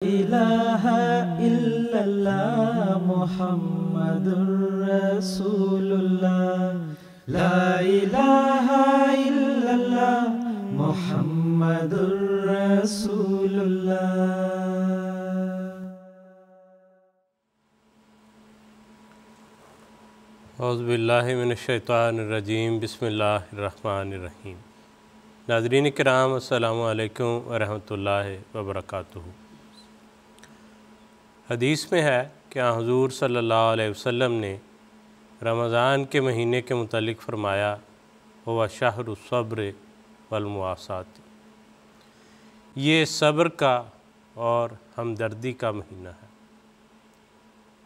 इलाहा इल्लल्लाह मुहम्मदुर रसूलुल्लाह, ला इलाहा इल्लल्लाह मुहम्मदुर रसूलुल्लाह। औज़ु बिल्लाहि मिनश्शैतानिर्रजीम, बिस्मिल्लाहिर्रहमानिर्रहीम। नाज़रीन किराम, अस्सलामु अलैकुम वरहमतुल्लाहि वबरकातुहू। हदीस में है कि हुज़ूर सल्लल्लाहु अलैहि वसल्लम ने रमज़ान के महीने के मुतल्लिक़ फ़रमाया, हुवा शहरु सब्र वल मुआसात, ये सब्र का और हमदर्दी का महीना है।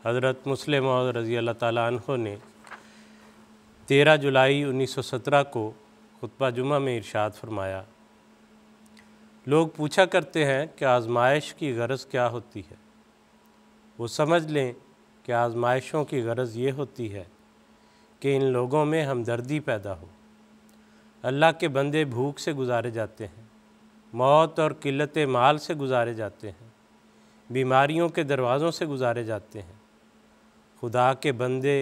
हज़रत मुस्लिम मौद रज़ी अल्लाह ताला अन्हो ने 13 जुलाई 1917 को खुतबा जुमा में इरशाद फरमाया, लोग पूछा करते हैं कि आज़माइश की गरज़ क्या होती है। वो समझ लें कि आज़माइशों की गरज़ ये होती है कि इन लोगों में हमदर्दी पैदा हो। अल्लाह के बंदे भूख से गुजारे जाते हैं, मौत और किल्लत माल से गुजारे जाते हैं, बीमारियों के दरवाज़ों से गुजारे जाते हैं। खुदा के बंदे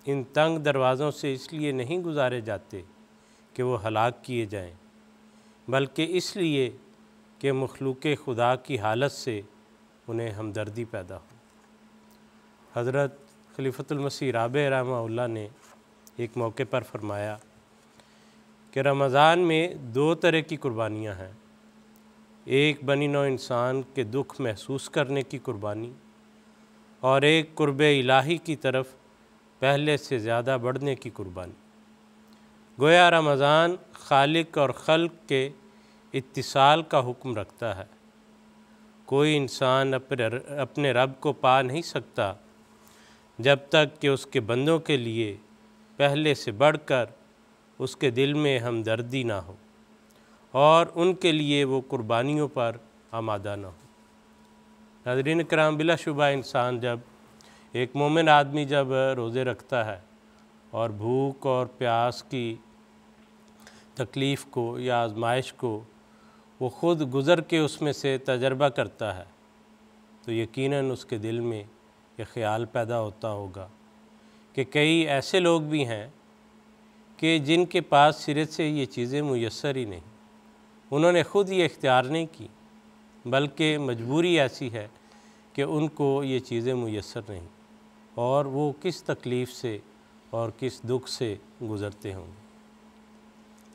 इन तंग दरवाज़ों से इसलिए नहीं गुजारे जाते कि वो हलाक किए जाएं, बल्कि इसलिए कि मखलूक़ खुदा की हालत से उन्हें हमदर्दी पैदा हो। हज़रत खलीफतुल मसीह राबे रहमहुल्लाह ने एक मौके पर फरमाया कि रमज़ान में 2 तरह की कुर्बानियाँ हैं, एक बनी नौ इंसान के दुख महसूस करने की कुर्बानी और एक कुर्बे इलाही की तरफ पहले से ज़्यादा बढ़ने की कुर्बानी। गोया रमज़ान खालिक और खल्क के इत्तिसाल का हुक्म रखता है। कोई इंसान अपने रब को पा नहीं सकता जब तक कि उसके बंदों के लिए पहले से बढ़कर उसके दिल में हमदर्दी ना हो और उनके लिए वो कुर्बानियों पर आमादा ना हो। नाज़रीन किराम, बिलाशुबा इंसान जब एक मोमिन आदमी जब रोज़े रखता है और भूख और प्यास की तकलीफ़ को या आज़माइश को वो ख़ुद गुज़र के उसमें से तजर्बा करता है, तो यकीनन उसके दिल में ये ख़्याल पैदा होता होगा कि कई ऐसे लोग भी हैं कि जिनके पास सिरे से ये चीज़ें मुयस्सर ही नहीं, उन्होंने ख़ुद ये इख्तियार नहीं की, बल्कि मजबूरी ऐसी है कि उनको ये चीज़ें मुयस्सर नहीं, और वो किस तकलीफ़ से और किस दुख से गुज़रते होंगे।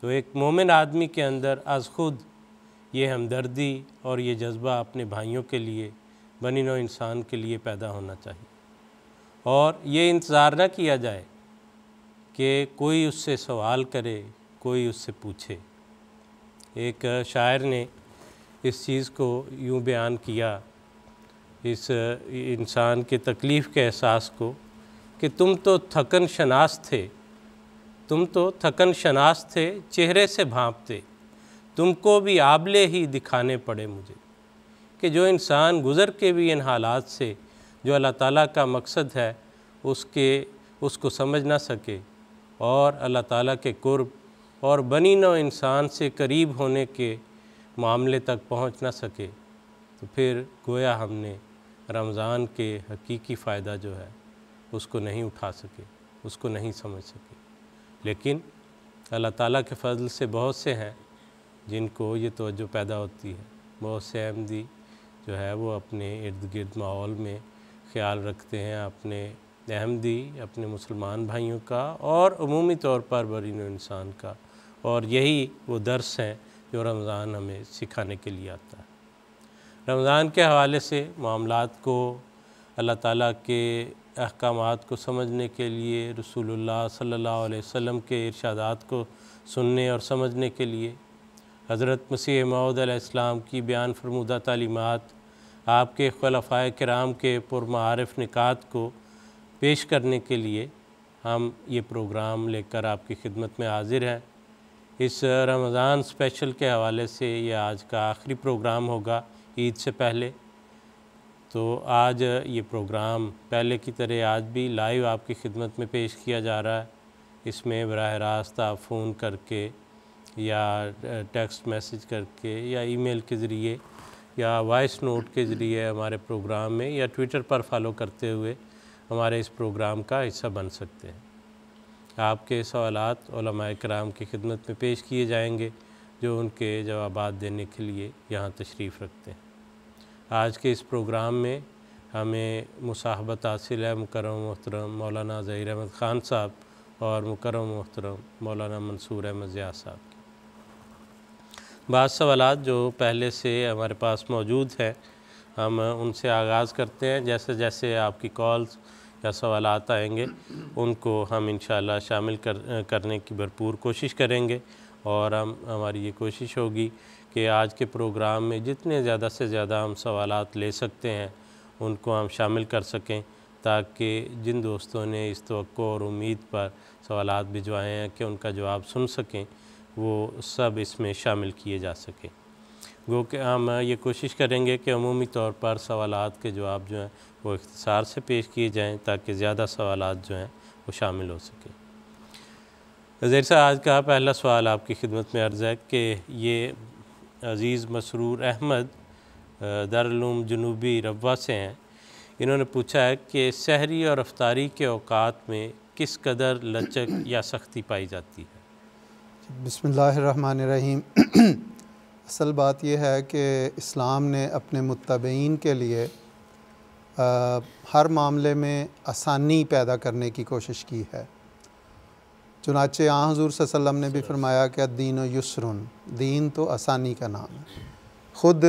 तो एक मोमिन आदमी के अंदर अज़ ख़ुद ये हमदर्दी और ये जज्बा अपने भाइयों के लिए, बनी नौ इंसान के लिए पैदा होना चाहिए, और ये इंतज़ार न किया जाए कि कोई उससे सवाल करे, कोई उससे पूछे। एक शायर ने इस चीज़ को यूँ बयान किया, इस इंसान के तकलीफ़ के एहसास को, कि तुम तो थकन शनास थे, तुम तो थकन शनास थे, चेहरे से भांपते, तुमको भी आबले ही दिखाने पड़े मुझे। कि जो इंसान गुज़र के भी इन हालात से, जो अल्लाह ताला का मकसद है उसको समझ ना सके और अल्लाह ताला के कुर्ब और बनी नौ इंसान से करीब होने के मामले तक पहुंच ना सके, तो फिर गोया हमने रमज़ान के हकीकी फ़ायदा जो है उसको नहीं उठा सके, उसको नहीं समझ सके। लेकिन अल्लाह ताला के फ़ज़ल से बहुत से हैं जिनको ये तवज्जो पैदा होती है। बहुत से अहमदी जो है वो अपने इर्द गिर्द माहौल में ख़्याल रखते हैं अपने अहमदी, अपने मुसलमान भाइयों का और अमूमी तौर पर बनी नौ इंसान का, और यही वो दर्स हैं जो रमज़ान हमें सिखाने के लिए आता है। रमज़ान के हवाले से मामलात को, अल्लाह ताला के अहकामात को समझने के लिए, रसूलुल्लाह सल्लल्लाहु अलैहि वसल्लम के इरशादात को सुनने और समझने के लिए, हज़रत मसीह मऊद अलैहिस्सलाम की बयान फरमुदा तालीमात, आपके खुलफ़ाए किराम के पुरमारिफ़ निकात को पेश करने के लिए हम ये प्रोग्राम लेकर आपकी खिदमत में हाज़िर हैं। इस रमज़ान स्पेशल के हवाले से ये आज का आखिरी प्रोग्राम होगा ईद से पहले। तो आज ये प्रोग्राम पहले की तरह आज भी लाइव आपकी खिदमत में पेश किया जा रहा है। इसमें बराह रास्त आप फ़ोन करके या टेक्स्ट मैसेज करके या ईमेल के ज़रिए या वॉइस नोट के ज़रिए हमारे प्रोग्राम में या ट्विटर पर फॉलो करते हुए हमारे इस प्रोग्राम का हिस्सा बन सकते हैं। आपके सवालात उलमाए किराम की खिदमत में पेश किए जाएंगे जो उनके जवाबात देने के लिए यहाँ तशरीफ़ रखते हैं। आज के इस प्रोग्राम में हमें मुसाहबत हासिल है मुकर्रम मोहतरम मौलाना ज़हीर अहमद ख़ान साहब और मुकर्रम मोहतरम मौलाना मंसूर अहमद ज़िया साहब की। बाज़ सवालात जो पहले से हमारे पास मौजूद हैं हम उनसे आगाज़ करते हैं। जैसे जैसे आपकी कॉल्स या सवालात आएंगे उनको हम इंशाअल्लाह शामिल करने की भरपूर कोशिश करेंगे और हमारी ये कोशिश होगी कि आज के प्रोग्राम में जितने ज़्यादा से ज़्यादा हम सवालात ले सकते हैं उनको हम शामिल कर सकें, ताकि जिन दोस्तों ने इस तवक्को और उम्मीद पर सवालात भिजवाए हैं कि उनका जवाब सुन सकें वो सब इसमें शामिल किए जा सकें। गो कि हम ये कोशिश करेंगे कि अमूमी तौर पर सवालात के जवाब जो हैं वो इख्तिसार से पेश किए जाएँ ताकि ज़्यादा सवालात जो हैं वो शामिल हो सकें। ज़हीर साहब, आज का पहला सवाल आपकी खिदमत में अर्ज़ है कि ये अज़ीज़ मसरूर अहमद दारुल जनूबी रब्वा से हैं। इन्होंने पूछा है कि सहरी और अफ्तारी के औकात में किस कदर लचक या सख्ती पाई जाती है? बिस्मिल्लाहिर्रहमानिर्रहीम। असल बात यह है कि इस्लाम ने अपने मुत्तबईन के लिए हर मामले में आसानी पैदा करने की कोशिश की है। चुनाचे हुज़ूर सल्लल्लाहु अलैहि वसल्लम ने भी फरमाया कि दीन युस्रुन, दीन तो आसानी का नाम है। ख़ुद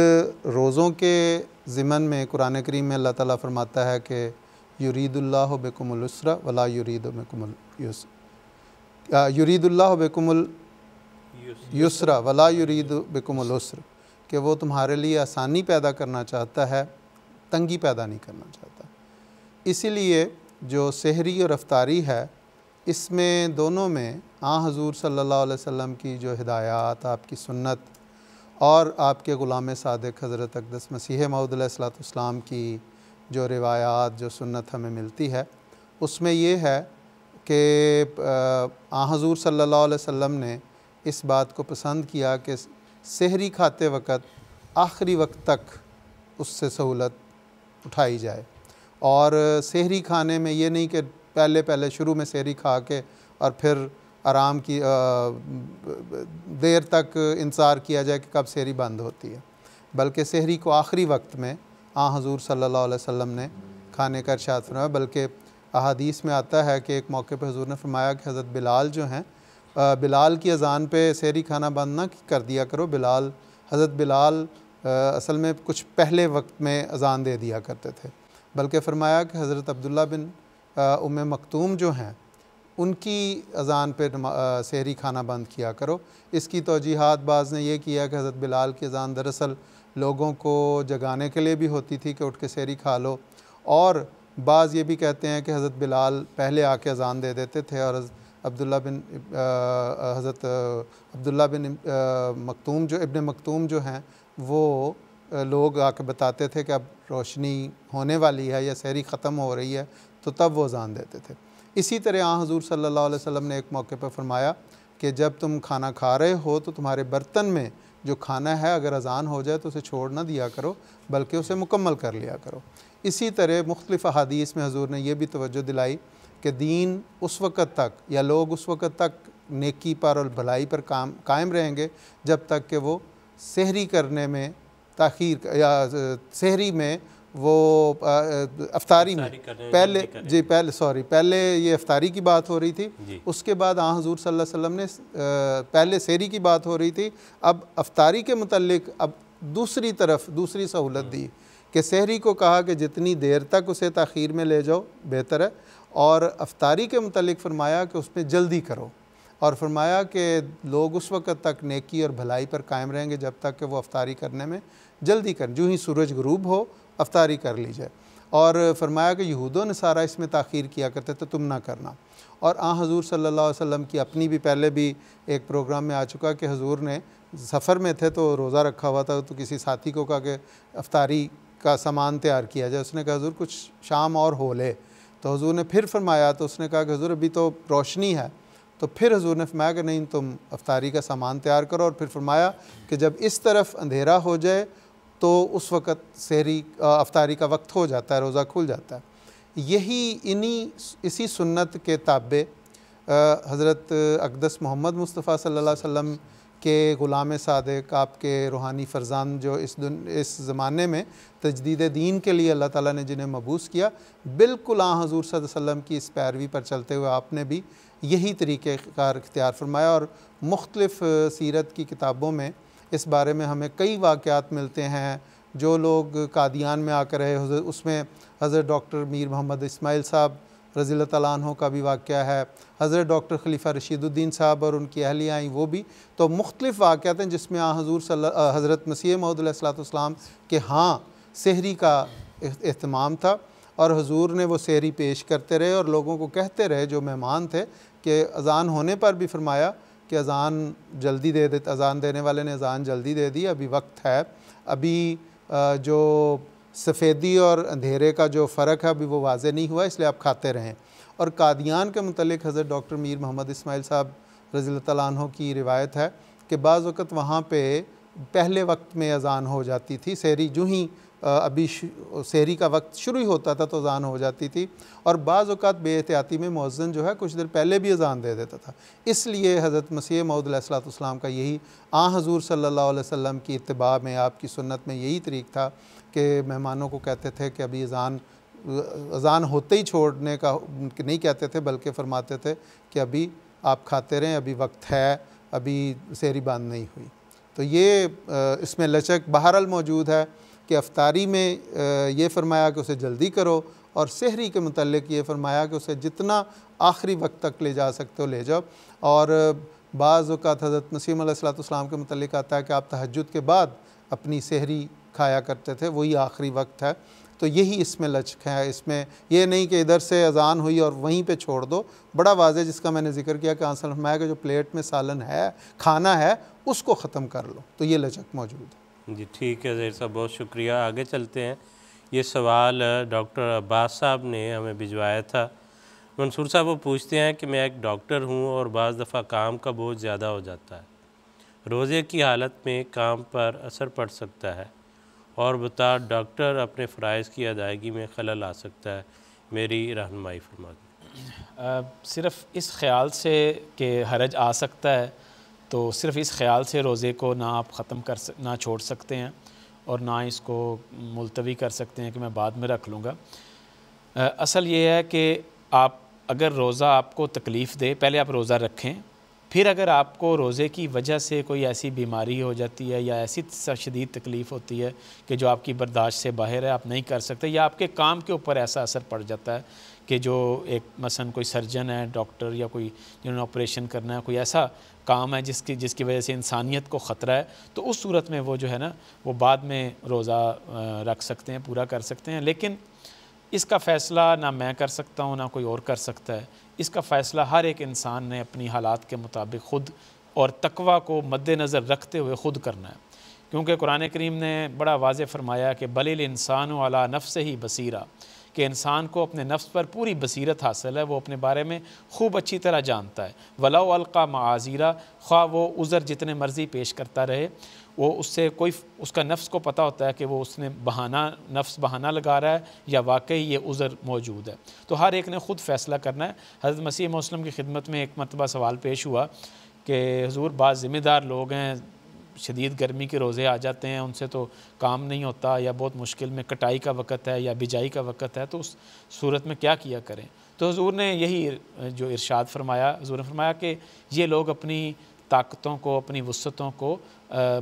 रोज़ों के ज़िमन में कुरान करीम में अल्लाह ताला फरमाता है कि युरीदुल्लाहु बिकुमुल युस्रा वला युरीदु बिकुमुल युस्र, युरीदुल्लाहु बिकुमुल युस्रा वला युरीदु बिकुमुल युस्र, कि वो तुम्हारे लिए आसानी पैदा करना चाहता है, तंगी पैदा नहीं करना चाहता। इसीलिए जो सहरी और अफ्तारी है इसमें दोनों में हुज़ूर सल्लल्लाहु अलैहि वसल्लम की जो हिदायत, आपकी सुन्नत और आपके ग़ुलाम सादिक़ हज़रत अक़दस मसीह मऊद अलैहिस्सलाम की जो रिवायात, जो सुन्नत हमें मिलती है उसमें ये है कि हुज़ूर सल्लल्लाहु अलैहि वसल्लम ने इस बात को पसंद किया कि सहरी खाते वक़्त आखिरी वक्त तक उससे सहूलत उठाई जाए। और सहरी खाने में ये नहीं कि पहले शुरू में सहरी खा के और फिर आराम की देर तक इंतज़ार किया जाए कि कब सहरी बंद होती है, बल्कि सहरी को आखिरी वक्त में हुज़ूर सल्लल्लाहु अलैहि वसल्लम ने खाने का इरशाद फरमाया। बल्कि अहादीस में आता है कि एक मौके पर हुज़ूर ने फरमाया कि हज़रत बिलाल जो हैं, बिलाल की अज़ान पे सहरी खाना बंद ना कर दिया करो। हज़रत बिलाल असल में कुछ पहले वक्त में अज़ान दे दिया करते थे। बल्कि फ़रमाया कि हज़रत अब्दुल्ला बिन उम्मे मक्तूम जो हैं उनकी अज़ान पे सहरी खाना बंद किया करो। इसकी तौजीहात बाज़ ने यह किया कि हज़रत बिलाल की अज़ान दरअसल लोगों को जगाने के लिए भी होती थी कि उठ के सहरी खा लो, और बाज़ ये भी कहते हैं कि हज़रत बिलाल पहले आके अज़ान दे देते थे और हज़रत अब्दुल्ला बिन मक्तूम जो इब्न मक्तूम जो हैं वो लोग आके बताते थे कि अब रोशनी होने वाली है या सहरी ख़त्म हो रही है, तो तब वो अज़ान देते थे। इसी तरह हुज़ूर सल्लल्लाहु अलैहि वसल्लम ने एक मौके पर फरमाया कि जब तुम खाना खा रहे हो तो तुम्हारे बर्तन में जो खाना है अगर अज़ान हो जाए तो उसे छोड़ ना दिया करो, बल्कि उसे मुकम्मल कर लिया करो। इसी तरह मुख्तलिफ़ अहादीस में हुज़ूर ने यह भी तवज्जो दिलाई कि दीन उस वक़्त तक या लोग उस वक़्त तक नेकी पर और भलाई पर कायम रहेंगे जब तक कि वो सहरी करने में ताख़ीर या सहरी में वो अफ्तारी में पहले ये अफ्तारी की बात हो रही थी, उसके बाद हुज़ूर सल्लल्लाहु अलैहि वसल्लम ने पहले सहरी की बात हो रही थी, अब अफ्तारी के मुतल्लिक अब दूसरी सहूलत दी कि सहरी को कहा कि जितनी देर तक उसे ताख़ीर में ले जाओ बेहतर है, और अफ्तारी के मुतल्लिक फ़रमाया कि उसमें जल्दी करो, और फरमाया कि लोग उस वक़्त तक नेकी और भलाई पर कायम रहेंगे जब तक कि वो अफ्तारी करने में जल्दी करें, जो ही सूरज ग़रूब हो अफ्तारी कर ली जाए। और फरमाया कि यहूदों ने सारा इसमें ताख़ीर किया करते तो तुम ना करना। और हुज़ूर सल्लल्लाहु अलैहि वसल्लम की अपनी भी पहले भी एक प्रोग्राम में आ चुका कि हुज़ूर ने सफ़र में थे तो रोज़ा रखा हुआ था, तो किसी साथी को कहा कि अफ्तारी का सामान तैयार किया जाए। उसने कहा हुज़ूर कुछ शाम और हो ले, तो हुज़ूर ने फिर फरमाया, तो उसने कहा कि हुज़ूर अभी तो रोशनी है, तो फिर हुज़ूर ने फरमाया कि नहीं तुम अफ्तारी का सामान तैयार करो। और फिर फरमाया कि जब इस तरफ अंधेरा हो जाए तो उस वक़्त सहरी अफ्तारी का वक्त हो जाता है, रोज़ा खुल जाता है। इसी सुन्नत के ताबे हज़रत अक़दस मोहम्मद मुस्तफ़ा सल्लल्लाहु अलैहि वसल्लम के ग़ुलाम सादिक़, आपके रूहानी फ़रज़ान जो इस ज़माने में तजदीद दीन के लिए अल्लाह ताला ने जिन्हें मबूस किया, बिल्कुल हज़ूर सल्लल्लाहु अलैहि वसल्लम की इस पैरवी पर चलते हुए आपने भी यही तरीक़ेकार इख्तियार फरमाया। और मुख्तलिफ़ सीरत की किताबों में इस बारे में हमें कई वाक़यात मिलते हैं। जो लोग कादियान में आकर रहे, उसमें हज़रत डॉक्टर मीर मोहम्मद इस्माइल साहब रज़ियल्लाहु तआला अन्हु का भी वाक़या है, हज़रत डॉक्टर खलीफ़ा रशीदुद्दीन साहब और उनकी अहलिया आई वो भी। तो मुख्तलिफ़ वाक़यात हैं जिसमें हज़रत मसीह मौऊद अलैहिस्सलाम के हाँ सहरी का एहतमाम था और हुज़ूर ने वो सहरी पेश करते रहे और लोगों को कहते रहे जो मेहमान थे कि अज़ान होने पर भी फरमाया कि अज़ान जल्दी दे देते, अज़ान देने वाले ने अज़ान जल्दी दे दी, अभी वक्त है, अभी जो सफ़ेदी और अंधेरे का जो फ़र्क है अभी वो वाज़े नहीं हुआ, इसलिए आप खाते रहें। और कादियान के मुतल्लिक़ हज़रत डॉक्टर मीर मोहम्मद इस्माइल साहब रज़ियल्लाहु तआला अन्हु की रिवायत है कि बाज़ वक़्त वहाँ पे पहले वक्त में अज़ान हो जाती थी, सहरी जो ही अभी सहरी का वक्त शुरू ही होता था तो अज़ान हो जाती थी, और बाज़ औक़ात बेएहतियाती में मुअज़्ज़िन जो है कुछ देर पहले भी अज़ान दे देता था। इसलिए हज़रत मसीह मौऊद अलैहिस्सलाम का यही हज़ूर सल्लल्लाहु अलैहि वसल्लम की इत्तिबा में, आपकी सुन्नत में यही तरीक़ था कि मेहमानों को कहते थे कि अभी अज़ान होते ही छोड़ने का नहीं कहते थे, बल्कि फ़रमाते थे कि अभी आप खाते रहें, अभी वक्त है, अभी सहरी बंद नहीं हुई। तो ये इसमें लचक बहरहाल मौजूद है कि अफ्तारी में ये फ़रमाया कि उसे जल्दी करो, और सहरी के मुतल्लिक़ ये फ़रमाया कि उसे जितना आखिरी वक्त तक ले जा सकते हो ले जाओ। और बाज़ औक़ात हज़रत मसीह अलैहिस्सलाम के मुतल्लिक़ आता है कि आप तहज्जुद के बाद अपनी सहरी खाया करते थे, वही आखिरी वक्त है। तो यही इसमें लचक है, इसमें ये नहीं कि इधर से अज़ान हुई और वहीं पे छोड़ दो। बड़ा वाज़े जिसका मैंने ज़िक्र किया कि आंसर फरमाया कि जो प्लेट में सालन है, खाना है, उसको ख़त्म कर लो। तो ये लचक मौजूद है। जी ठीक है ज़हीर साहब, बहुत शुक्रिया। आगे चलते हैं। ये सवाल डॉक्टर अब्बास साहब ने हमें भिजवाया था। मंसूर साहब वो पूछते हैं कि मैं एक डॉक्टर हूँ और बाज़ दफ़ा काम का बोझ ज़्यादा हो जाता है, रोज़े की हालत में काम पर असर पड़ सकता है, और बता डॉक्टर अपने फ़राइज़ की अदायगी में खलल आ सकता है, मेरी रहनुमाई फरमा दें। सिर्फ़ इस ख़्याल से कि हरज आ सकता है, तो सिर्फ़ इस ख़्याल से रोज़े को ना आप ख़त्म ना छोड़ सकते हैं और ना इसको मुलतवी कर सकते हैं कि मैं बाद में रख लूँगा। असल ये है कि आप अगर रोज़ा आपको तकलीफ़ दे, पहले आप रोज़ा रखें, फिर अगर आपको रोज़े की वजह से कोई ऐसी बीमारी हो जाती है या ऐसी शदीद तकलीफ़ होती है कि जो आपकी बर्दाश्त से बाहर है, आप नहीं कर सकते, या आपके काम के ऊपर ऐसा असर पड़ जाता है कि जो एक मसलन कोई सर्जन है, डॉक्टर या कोई जिन्होंने ऑपरेशन करना है, कोई ऐसा काम है जिसकी वजह से इंसानियत को ख़तरा है, तो उस सूरत में वो जो है ना वो बाद में रोज़ा रख सकते हैं, पूरा कर सकते हैं। लेकिन इसका फ़ैसला ना मैं कर सकता हूँ ना कोई और कर सकता है। इसका फ़ैसला हर एक इंसान ने अपनी हालात के मुताबिक ख़ुद और तकवा को मद्देनज़र रखते हुए ख़ुद करना है, क्योंकि कुरान करीम ने बड़ा वाज़े फ़रमाया कि बलिल इंसान अला नफ्सिही बसीरा, कि इंसान को अपने नफ्स पर पूरी बसीरत हासिल है, वो अपने बारे में खूब अच्छी तरह जानता है। वलाउ अलक़ा माज़ीरा, ख्वाह वो उज़र जितने मर्ज़ी पेश करता रहे, वो उससे कोई उसका नफ्स को पता होता है कि वो उसने नफ्स बहाना लगा रहा है या वाकई ये उज़र मौजूद है। तो हर एक ने ख़ुद फ़ैसला करना है। हज़रत मसीह मौसम की खिदमत में एक मरतबा सवाल पेश हुआ कि हुज़ूर बाज़ ज़िम्मेदार लोग हैं, शदीद गर्मी के रोज़े आ जाते हैं, उनसे तो काम नहीं होता, या बहुत मुश्किल में कटाई का वक़्त है या बिजाई का वक़्त है, तो उस सूरत में क्या किया करें। तो हुज़ूर ने यही जो इरशाद फरमाया, हुज़ूर ने फरमाया कि ये लोग अपनी ताकतों को, अपनी वुसअतों को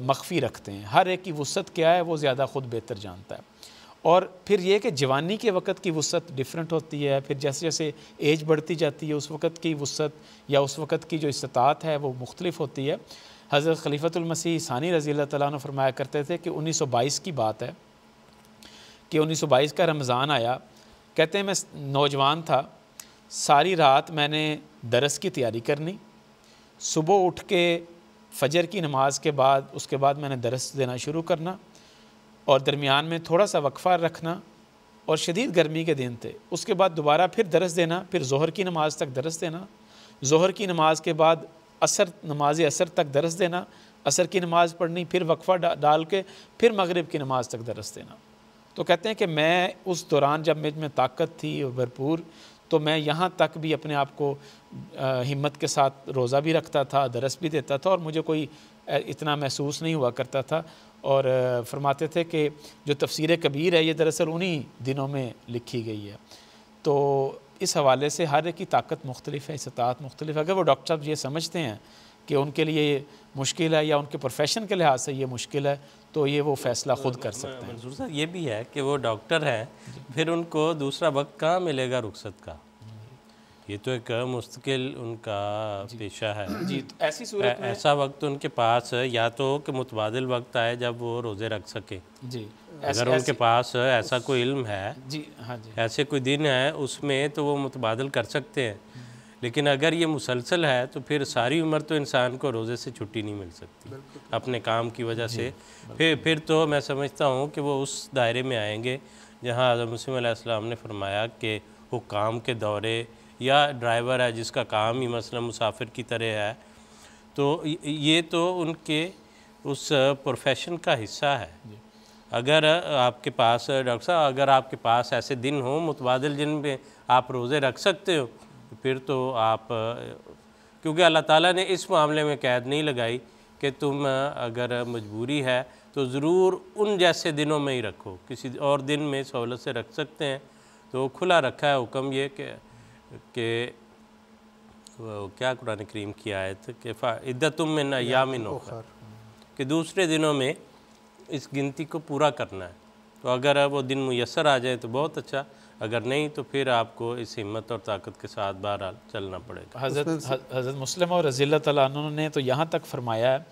मख्फी रखते हैं। हर एक की वुसअत क्या है वो ज़्यादा ख़ुद बेहतर जानता है। और फिर ये कि जवानी के वक़्त की वुसअत डिफरेंट होती है, फिर जैसे जैसे एज बढ़ती जाती है उस वक़्त की वुसअत या उस वक़्त की जो इस्तात है वो मुख्तलिफ़ होती है। हज़रत खलीफतुल मसीह सानी रज़ियल्लाहु तआला अन्हु फरमाया करते थे कि 1922 की बात है कि 1922 का रमज़ान आया। कहते हैं मैं नौजवान था, सारी रात मैंने दरस की तैयारी करनी, सुबह उठ के फ़जर की नमाज के बाद उसके बाद मैंने दरस देना शुरू करना, और दरमियान में थोड़ा सा वक्फ़ा रखना, और शदीद गर्मी के दिन थे। उसके बाद दोबारा फिर दरस देना, फिर ज़ोहर की नमाज़ तक दरस देना, ज़ोहर की नमाज के बाद नमाज असर तक दरस देना, असर की नमाज़ पढ़नी, फिर वक्फ़ा डाल के फिर मगरिब की नमाज़ तक दरस देना। तो कहते हैं कि मैं उस दौरान जब मुझ में ताकत थी और भरपूर, तो मैं यहाँ तक भी अपने आप को हिम्मत के साथ रोज़ा भी रखता था, दरस भी देता था, और मुझे कोई इतना महसूस नहीं हुआ करता था। और फरमाते थे कि जो तफसीर कबीर है ये दरअसल उन्हीं दिनों में लिखी गई है। तो इस हवाले से हर एक की ताकत मुख्तलिफ है, इस्तात मुख्तलिफ है। अगर वो डॉक्टर साहब ये समझते हैं कि उनके लिए मुश्किल है या उनके प्रोफेशन के लिहाज से ये मुश्किल है, तो ये वो फ़ैसला ख़ुद कर सकते हैं। मंसूर साहब, ये भी है कि वो डॉक्टर हैं, फिर उनको दूसरा वक्त कहाँ मिलेगा रुखसत का? ये तो एक मुस्तकिल उनका पेशा है जी। तो ऐसी सूरत में ऐसा वक्त उनके पास या तो कि मुतबादिल वक्त आए जब वो रोज़े रख सके जी। अगर उनके पास ऐसा कोई इल्म है जी, हाँ जी, ऐसे कोई दिन है उसमें तो वो मुतबादिल कर सकते हैं। लेकिन अगर ये मुसलसल है तो फिर सारी उम्र तो इंसान को रोज़े से छुट्टी नहीं मिल सकती अपने काम की वजह से। फिर तो मैं समझता हूँ कि वो उस दायरे में आएंगे जहाँ हज़रत मसीह अलैहिस्सलाम ने फरमाया कि वो काम के दौरे या ड्राइवर है जिसका काम ही मसलन मुसाफिर की तरह है, तो ये तो उनके उस प्रोफेशन का हिस्सा है। अगर आपके पास डॉक्टर साहब अगर आपके पास ऐसे दिन हो मुतबादिल जिनमें आप रोज़े रख सकते हो तो फिर तो आप, क्योंकि अल्लाह ताला ने इस मामले में कैद नहीं लगाई कि तुम अगर मजबूरी है तो ज़रूर उन जैसे दिनों में ही रखो, किसी और दिन में सहूलत से रख सकते हैं। तो खुला रखा है हुक्म ये कि क्या कुरान करीम की आयत कि इद्दतुम मिन अय्यामिन उखर, कि दूसरे दिनों में इस गिनती को पूरा करना है। तो अगर वो दिन मुयस्सर आ जाए तो बहुत अच्छा, अगर नहीं तो फिर आपको इस हिम्मत और ताकत के साथ बहरहाल चलना पड़ेगा। हज़रत मुस्लिम और रज़ी अल्लाह तआला अन्हु ने तो यहाँ तक फरमाया है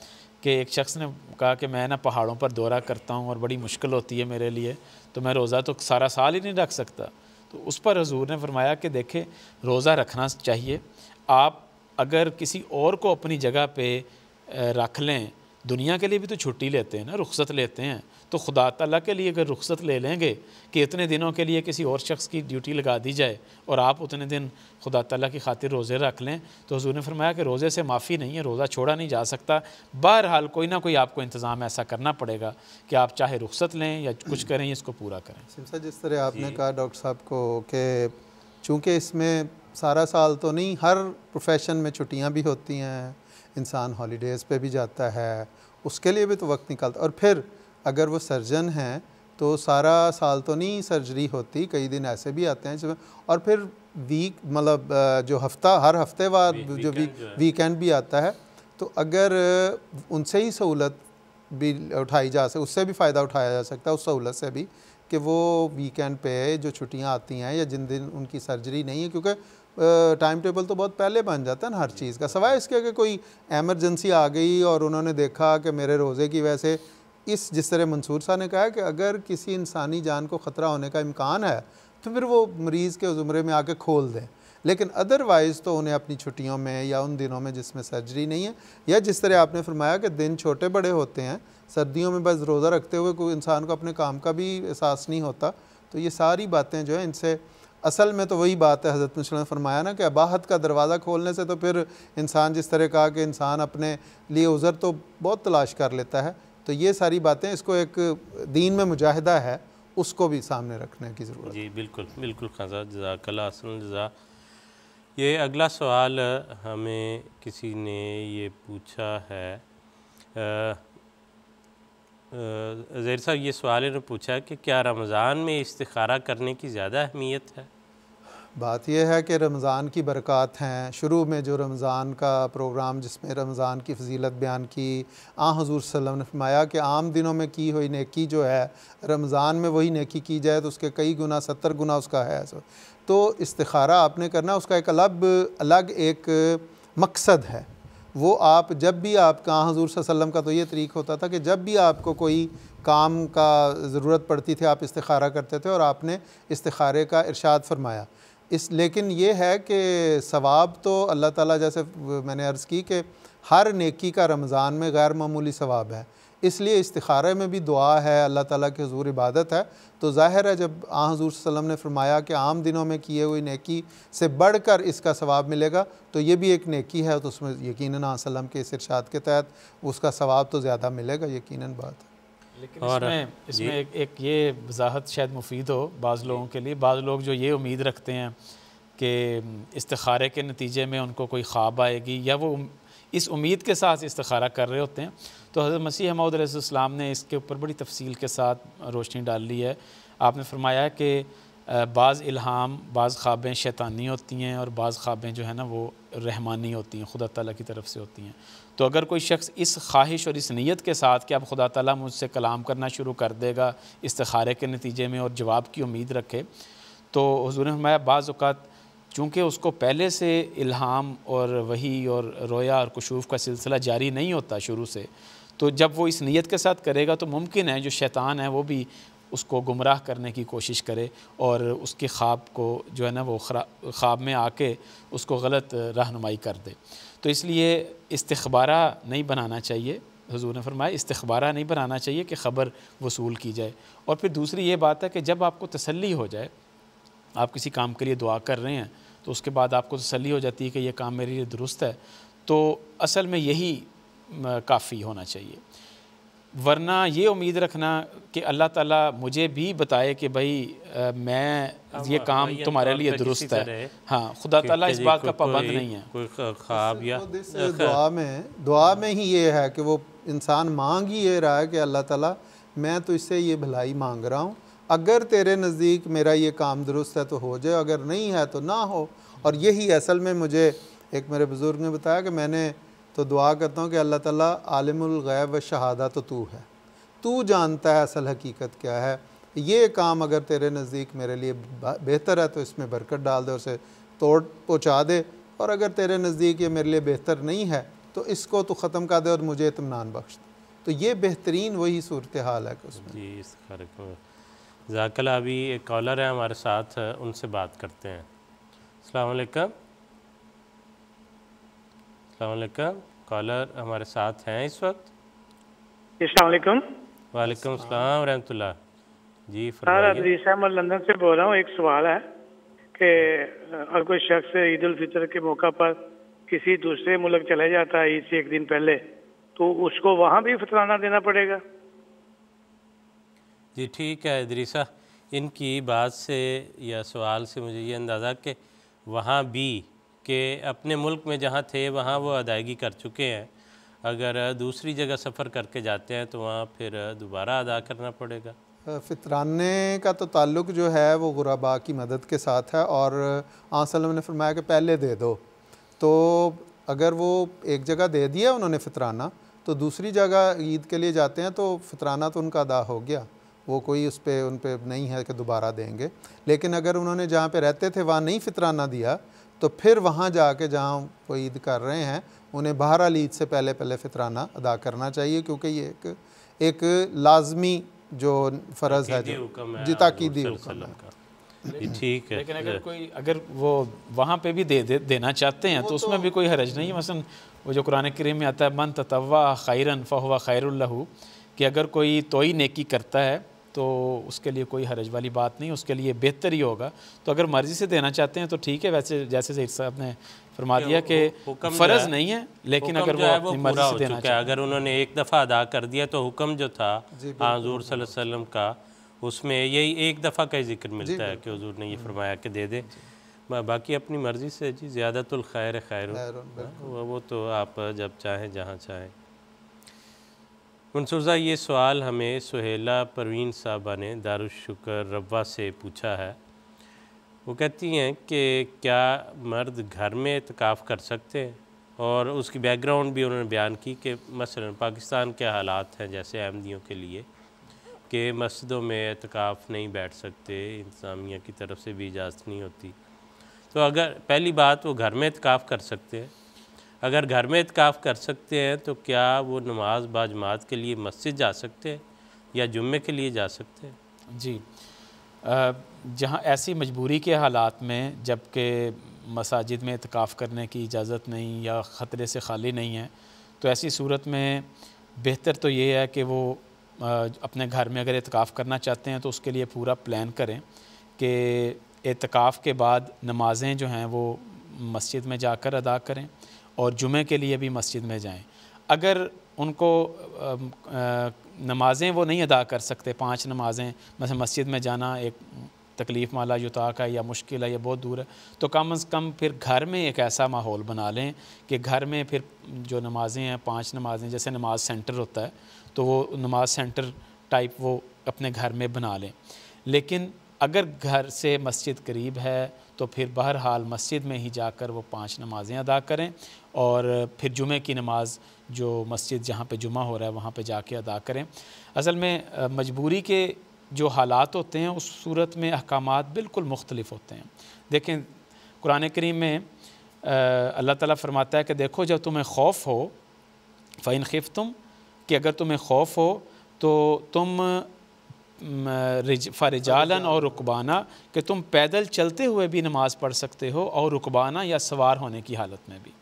कि एक शख्स ने कहा कि मैं ना पहाड़ों पर दौरा करता हूँ और बड़ी मुश्किल होती है मेरे लिए, तो मैं रोज़ा तो सारा साल ही नहीं रख सकता। तो उस पर हुज़ूर ने फरमाया कि देखें, रोज़ा रखना चाहिए। आप अगर किसी और को अपनी जगह पे रख लें, दुनिया के लिए भी तो छुट्टी लेते हैं ना, रुखसत लेते हैं, तो खुदा ताला के लिए अगर रुखसत ले लेंगे कि इतने दिनों के लिए किसी और शख्स की ड्यूटी लगा दी जाए और आप उतने दिन खुदा ताला की खातिर रोज़े रख लें, तो हुज़ूर ने फरमाया कि रोज़े से माफ़ी नहीं है, रोज़ा छोड़ा नहीं जा सकता। बहरहाल कोई ना कोई आपको इंतज़ाम ऐसा करना पड़ेगा कि आप चाहे रुखसत लें या कुछ करें, इसको पूरा करें। सिमसा, जिस तरह आपने कहा डॉक्टर साहब को कि चूँकि इसमें सारा साल तो नहीं, हर प्रोफेशन में छुट्टियाँ भी होती हैं, इंसान हॉलीडेज़ पे भी जाता है, उसके लिए भी तो वक्त निकालता। और फिर अगर वो सर्जन हैं तो सारा साल तो नहीं सर्जरी होती, कई दिन ऐसे भी आते हैं जिसमें, और फिर वीक मतलब जो हफ्ता हर हफ्ते बाद जो वीकेंड भी आता है, तो अगर उनसे ही सहूलत भी उठाई जा सकती, उससे भी फ़ायदा उठाया जा सकता है उस सहूलत से भी कि वो वीकेंड पे जो छुट्टियां आती हैं या जिन दिन उनकी सर्जरी नहीं है, क्योंकि टाइम टेबल तो बहुत पहले बन जाता है ना हर चीज़ का, सवाए इसके कि कोई एमरजेंसी आ गई और उन्होंने देखा कि मेरे रोज़े की वजह से जिस तरह मंसूर साहब ने कहा कि अगर किसी इंसानी जान को ख़तरा होने का इम्कान है तो फिर वो मरीज़ के ज़ुमरे में आके खोल दें। लेकिन अदरवाइज़ तो उन्हें अपनी छुट्टियों में या उन दिनों में जिसमें सर्जरी नहीं है, या जिस तरह आपने फरमाया कि दिन छोटे बड़े होते हैं, सर्दियों में बस रोज़ा रखते हुए कोई इंसान को अपने काम का भी एहसास नहीं होता। तो ये सारी बातें जो है, इनसे असल में तो वही बात है हज़रत मुस्लिम ने फरमाया ना कि अबाहत का दरवाज़ा खोलने से तो फिर इंसान, जिस तरह कहा कि इंसान अपने लिए उज़र तो बहुत तलाश कर लेता है। तो ये सारी बातें, इसको एक दीन में मुजाहिदा है, उसको भी सामने रखने की ज़रूरत है। जी बिल्कुल बिल्कुल खान साहब, जज़ाकल्लाह अहसन जज़ा। ये अगला सवाल हमें किसी ने ये पूछा है, ज़ैर साहब ये सवाल इन्होंने पूछा कि क्या रमज़ान में इस्तिखारा करने की ज़्यादा अहमियत है? बात यह है कि रमज़ान की बरक़ात हैं। शुरू में जो रमज़ान का प्रोग्राम जिसमें रमज़ान की फजीलत बयान की, हुज़ूर सल्लल्लाहु अलैहि वसल्लम ने फरमाया कि आम दिनों में की हुई नेकी जो है, रमज़ान में वही नेकी की जाए तो उसके कई गुना 70 गुना उसका है। तो इस्तिखारा आपने करना, उसका एक अलग एक मकसद है। वो आप जब भी आपका हुज़ूर सल्लल्लाहु अलैहि वसल्लम का तो ये तरीक़ होता था कि जब भी आपको कोई काम का ज़रूरत पड़ती थी आप इस्तिखारा करते थे, और आपने इस्तिखारे का इरशाद फरमाया। लेकिन ये है कि सवाब तो अल्लाह ताला, जैसे मैंने अर्ज़ की कि हर नेकी का रमज़ान में गैर मामूली सवाब है। इसलिए इस्तिखारे में भी दुआ है, अल्लाह ताला के हुज़ूर इबादत है। तो ज़ाहिर है जब आ हुज़ूर सल्लल्लाहु अलैहि वसल्लम ने फरमाया कि आम दिनों में किए हुई नेकी से बढ़कर इसका सवाब मिलेगा, तो ये भी एक नेकी है, तो उसमें यकीनन आ सल्लम के इस इरशाद के तहत उसका सवाब तो ज़्यादा मिलेगा, यकीनन बात है। लेकिन इसमें एक ये वजाहत शायद मुफीद हो बाज़ लोगों के लिए। बाज़ लोग जो ये उम्मीद रखते हैं कि इस्तिखारे के नतीजे में उनको कोई ख्वाब आएगी, या वो इस उम्मीद के साथ इस्तिखारा कर रहे होते हैं। तो हज़रत मसीह मौऊद अलैहिस्सलाम ने इसके ऊपर बड़ी तफसील के साथ रोशनी डाल ली है। आपने फरमाया कि बाज़ इल्हाम, बाज़ ख्वाबें शैतानी होती हैं और बाज़ ख्वाबें जो है ना वो रहमानी होती हैं, खुदा ताला की तरफ से होती हैं। तो अगर कोई शख्स इस ख्वाहिश और इस नीयत के साथ कि अब खुदा ताला मुझसे कलाम करना शुरू कर देगा इस्तिखारे के नतीजे में और जवाब की उम्मीद रखे, तो हुज़ूर ने फरमाया बाज़ औक़ात चूँकि उसको पहले से इल्हाम और वही और रोया और कुशूफ़ का सिलसिला जारी नहीं होता शुरू से, तो जब वो इस नीयत के साथ करेगा तो मुमकिन है जो शैतान है वो भी उसको गुमराह करने की कोशिश करे और उसके ख्वाब को जो है ना वो ख्वाब में आके उसको गलत रहनुमाई कर दे। तो इसलिए इस्तिख़बारा नहीं बनाना चाहिए। हुज़ूर ने फरमाया इस्तिख़बारा नहीं बनाना चाहिए कि ख़बर वसूल की जाए। और फिर दूसरी ये बात है कि जब आपको तसल्ली हो जाए, आप किसी काम के लिए दुआ कर रहे हैं तो उसके बाद आपको तसल्ली हो जाती है कि ये काम मेरे लिए दुरुस्त है, तो असल में यही काफ़ी होना चाहिए। वरना ये उम्मीद रखना कि अल्लाह ताला मुझे भी बताए कि भाई मैं ये काम तुम्हारे लिए दुरुस्त है, हाँ, खुदा ताला इस बात का पाबंद नहीं है। कोई ख्वाब या दुआ में ही ये है कि वो इंसान मांग ही ये रहा है कि अल्लाह ताला मैं तो इससे ये भलाई मांग रहा हूँ, अगर तेरे नज़दीक मेरा ये काम दुरुस्त है तो हो जाए, अगर नहीं है तो ना हो। और यही असल में मुझे एक मेरे बुज़ुर्ग ने बताया कि मैंने तो दुआ करता हूँ कि अल्लाह ताला आलिमुल गैब व शहादा तो तू है, तू जानता है असल हकीकत क्या है, ये काम अगर तेरे नज़दीक मेरे लिए बेहतर है तो इसमें बरकत डाल दे, उसे तोड़ पहुँचा दे, और अगर तेरे नज़दीक ये मेरे लिए बेहतर नहीं है तो इसको तो ख़त्म कर दे और मुझे इत्मीनान बख्श दे। तो ये बेहतरीन वही सूरत हाल है कि उसमें जी इस ज़ाकला अभी एक कॉलर है हमारे साथ, उनसे बात करते हैं। अस्सलाम वालेकुम। अस्सलाम वालेकुम, कॉलर हमारे साथ हैं इस वक्त। अस्सलाम वालेकुम। वालेकुम सलाम रहमतुल्लाह। जी सर अदरीस अहमद लंदन से बोल रहा हूँ। एक सवाल है कि अगर कोई शख्स ईद उल फितर के मौका पर किसी दूसरे मुल्क चले जाता है ईद से एक दिन पहले, तो उसको वहाँ भी फितराना देना पड़ेगा? जी ठीक है इदरीसा, इनकी बात से या सवाल से मुझे ये अंदाज़ा कि वहाँ भी कि अपने मुल्क में जहाँ थे वहाँ वो अदायगी कर चुके हैं, अगर दूसरी जगह सफ़र करके जाते हैं तो वहाँ फिर दोबारा अदा करना पड़ेगा। फितराने का तो ताल्लुक़ जो है वो गुरबा की मदद के साथ है, और आसलम ने फरमाया कि पहले दे दो। तो अगर वो एक जगह दे दिया उन्होंने फितराना, तो दूसरी जगह ईद के लिए जाते हैं तो फितराना तो उनका अदा हो गया, वो कोई उस पर उन पर नहीं है कि दोबारा देंगे। लेकिन अगर उन्होंने जहाँ पे रहते थे वहाँ नहीं फितराना दिया, तो फिर वहाँ जाके जहाँ वो ईद कर रहे हैं उन्हें बहरहाल ईद से पहले पहले फितराना अदा करना चाहिए, क्योंकि ये एक लाजमी जो फ़र्ज़ है, जो जी ताकीदी हुक्म है। ठीक है। लेकिन अगर वो वहाँ पे भी देना चाहते हैं तो उसमें भी कोई हरज नहीं है। मसलन वो जो कुरान करीम में आता है मन ततव्वा खैरन फहुवा खैरुल लहू, कि अगर कोई तोई नेकी करता है तो उसके लिए कोई हरज वाली बात नहीं, उसके लिए बेहतर ही होगा। तो अगर मर्ज़ी से देना चाहते हैं तो ठीक है, वैसे जैसे ज़हीर साहब ने फरमा दिया कि फ़र्ज़ नहीं है, लेकिन अगर वो अपनी मर्ज़ी से देना चाहते हैं, अगर उन्होंने एक दफ़ा अदा कर दिया तो हुक्म जो था हुज़ूर सल्लल्लाहु अलैहि वसल्लम का, उसमें यही एक दफ़ा का ही जिक्र मिलता है कि हुज़ूर ने ये फरमाया कि दे दे, बाकी अपनी मर्ज़ी से जी ज़ियादतुल खैर खैर, वो तो आप जब चाहें जहाँ चाहें। मंसूर साहब, ये सवाल हमें सुहेला परवीन साहबा ने दारुश्शुक्र रब्वा से पूछा है। वो कहती हैं कि क्या मर्द घर में इत्काफ़ कर सकते हैं, और उसकी बैकग्राउंड भी उन्होंने बयान की कि मसलन पाकिस्तान के हालात हैं जैसे अहमदियों के लिए कि मस्जिदों में इत्काफ़ नहीं बैठ सकते, इंतज़ामिया की तरफ से भी इजाज़त नहीं होती। तो अगर पहली बात वो घर में इत्काफ़ कर सकते हैं, अगर घर में इत्काफ़ कर सकते हैं तो क्या वो नमाज बाजमात के लिए मस्जिद जा सकते हैं या जुम्मे के लिए जा सकते हैं? जी, जहाँ ऐसी मजबूरी के हालात में जबकि मसाजिद में इत्काफ़ करने की इजाज़त नहीं या ख़तरे से खाली नहीं है, तो ऐसी सूरत में बेहतर तो ये है कि वो अपने घर में अगर एतकाफ़ करना चाहते हैं तो उसके लिए पूरा प्लान करें कि एतकाफ़ के बाद नमाज़ें जो हैं वो मस्जिद में जाकर अदा करें और जुमे के लिए भी मस्जिद में जाएं। अगर उनको नमाज़ें वो नहीं अदा कर सकते, 5 नमाज़ें, मतलब मस्जिद में जाना एक तकलीफ़ वाला युताक है या मुश्किल है या बहुत दूर है, तो कम से कम फिर घर में एक ऐसा माहौल बना लें कि घर में फिर जो नमाज़ें हैं 5 नमाज़ें, जैसे नमाज सेंटर होता है तो वो नमाज सेंटर टाइप वो अपने घर में बना लें। लेकिन अगर घर से मस्जिद करीब है तो फिर बहरहाल मस्जिद में ही जाकर वो 5 नमाज़ें अदा करें और फिर जुमे की नमाज़ जो मस्जिद जहाँ पे जुमा हो रहा है वहाँ पे जाके अदा करें। असल में मजबूरी के जो हालात होते हैं उस सूरत में अहकामात बिल्कुल मुख्तलिफ होते हैं। देखें कुरान करीम में अल्लाह ताला फरमाता है कि देखो जब तुम्हें खौफ हो, फ़इन खिफ्तुम, कि अगर तुम्हें खौफ हो तो तुम फ़रिजालन और रुकबाना, कि तुम पैदल चलते हुए भी नमाज़ पढ़ सकते हो और रुकबाना या सवार होने की हालत में भी।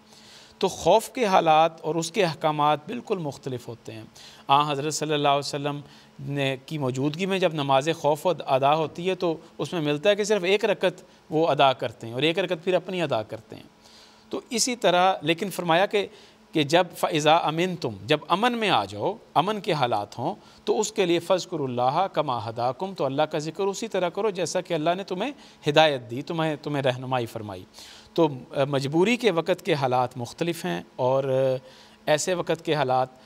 तो खौफ के हालात और उसके अहकामात बिल्कुल मुख्तलिफ होते हैं। हज़रत सल्लल्लाहु अलैहि वसल्लम ने की मौजूदगी में जब नमाज खौफ अदा होती है तो उसमें मिलता है कि सिर्फ़ 1 रकत वो अदा करते हैं और 1 रकत फिर अपनी अदा करते हैं। तो इसी तरह लेकिन फरमाया कि जब फ़इज़ा अमिन तुम, जब अमन में आ जाओ, अमन के हालात हों, तो उसके लिए फ़ज़्कुरुल्लाह कमा हदाकुम, तो अल्लाह का ज़िक्र उसी तरह करो जैसा कि अल्लाह ने तुम्हें हिदायत दी, तुम्हें रहनुमाई फरमाई। तो मजबूरी के वक़्त के हालात मुख्तलिफ़ हैं और ऐसे वक़्त के हालात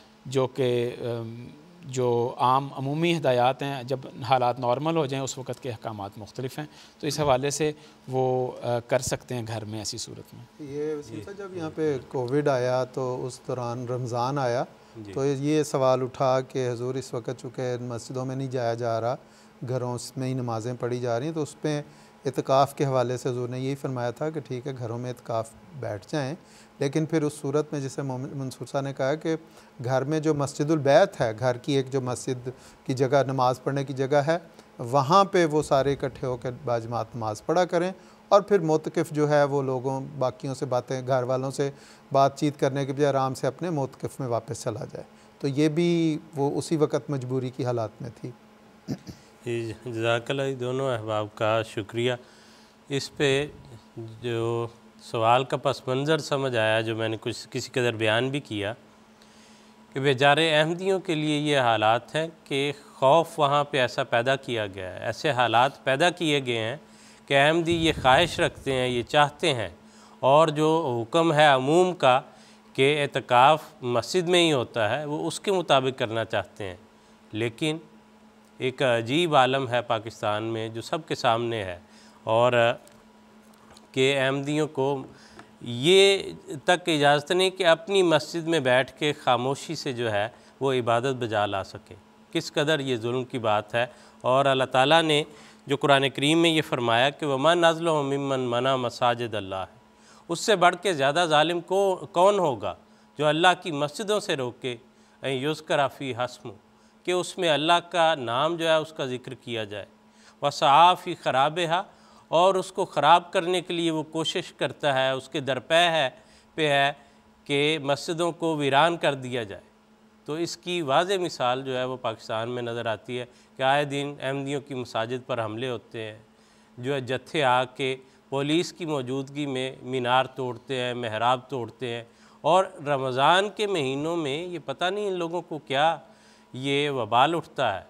जो आम अमूमी हिदायत हैं, जब हालात नॉर्मल हो जाएं उस वक़्त के अहकामात मुख्तलिफ़ हैं। तो इस हवाले से वो कर सकते हैं घर में ऐसी सूरत में। ये जब यहाँ पे कोविड आया तो उस दौरान रमज़ान आया तो ये सवाल उठा कि हुज़ूर इस वक्त चूँकि मस्जिदों में नहीं जाया जा रहा, घरों में ही नमाज़ें पढ़ी जा रही हैं, तो उस पर इत्काफ़ के हवाले से हुज़ूर ने यही फरमाया था कि ठीक है घरों में इत्काफ़ बैठ जाएं, लेकिन फिर उस सूरत में जैसे मंसूर साहब ने कहा कि घर में जो मस्जिदुल बैत है, घर की एक जो मस्जिद की जगह नमाज़ पढ़ने की जगह है, वहाँ पे वो सारे इकट्ठे होकर बाजमात नमाज़ पढ़ा करें और फिर मोतकिफ़ जो है वो लोगों बाकियों से बातें, घर वालों से बातचीत करने के बजाय आराम से अपने मोतकिफ़ में वापस चला जाए। तो ये भी वो उसी वक़्त मजबूरी की हालात में थी। जज़ाकल्लाह दोनों अहबाब का शुक्रिया। इस पे जो सवाल का पस मंज़र समझ आया, जो मैंने कुछ किसी कदर बयान भी किया, कि बेचारे अहमदियों के लिए ये हालात हैं कि खौफ वहाँ पे ऐसा पैदा किया गया है, ऐसे हालात पैदा किए गए हैं कि अहमदी ये ख्वाहिश रखते हैं, ये चाहते हैं, और जो हुक्म है अमूम का कि एतकाफ़ मस्जिद में ही होता है वो उसके मुताबिक करना चाहते हैं। लेकिन एक अजीब आलम है पाकिस्तान में जो सबके सामने है, और कि अहमदियों को ये तक इजाज़त नहीं कि अपनी मस्जिद में बैठ के खामोशी से जो है वो इबादत बजा ला सके। किस कदर ये जुल्म की बात है। और अल्लाह ताला ने जो कुरान करीम में ये फरमाया कि वमा नज़लो मिम्मन मना मसाजिद अल्लाह है, उससे बढ़ के ज़्यादा ज़ालिम कौन होगा जो अल्लाह की मस्जिदों से रोके युज़करा फ़ी हस्मु, कि उसमें अल्लाह का नाम जो है उसका ज़िक्र किया जाए, वसाफ़ी ख़राबहा, और उसको ख़राब करने के लिए वो कोशिश करता है, उसके दरपे है कि मस्जिदों को वीरान कर दिया जाए। तो इसकी वाज़ेह मिसाल जो है वो पाकिस्तान में नज़र आती है कि आए दिन अहमदियों की मसाजिद पर हमले होते हैं, जो है जत्थे आके पुलिस की मौजूदगी में मीनार तोड़ते हैं, महराब तोड़ते हैं। और रमज़ान के महीनों में ये पता नहीं इन लोगों को क्या ये वबाल उठता है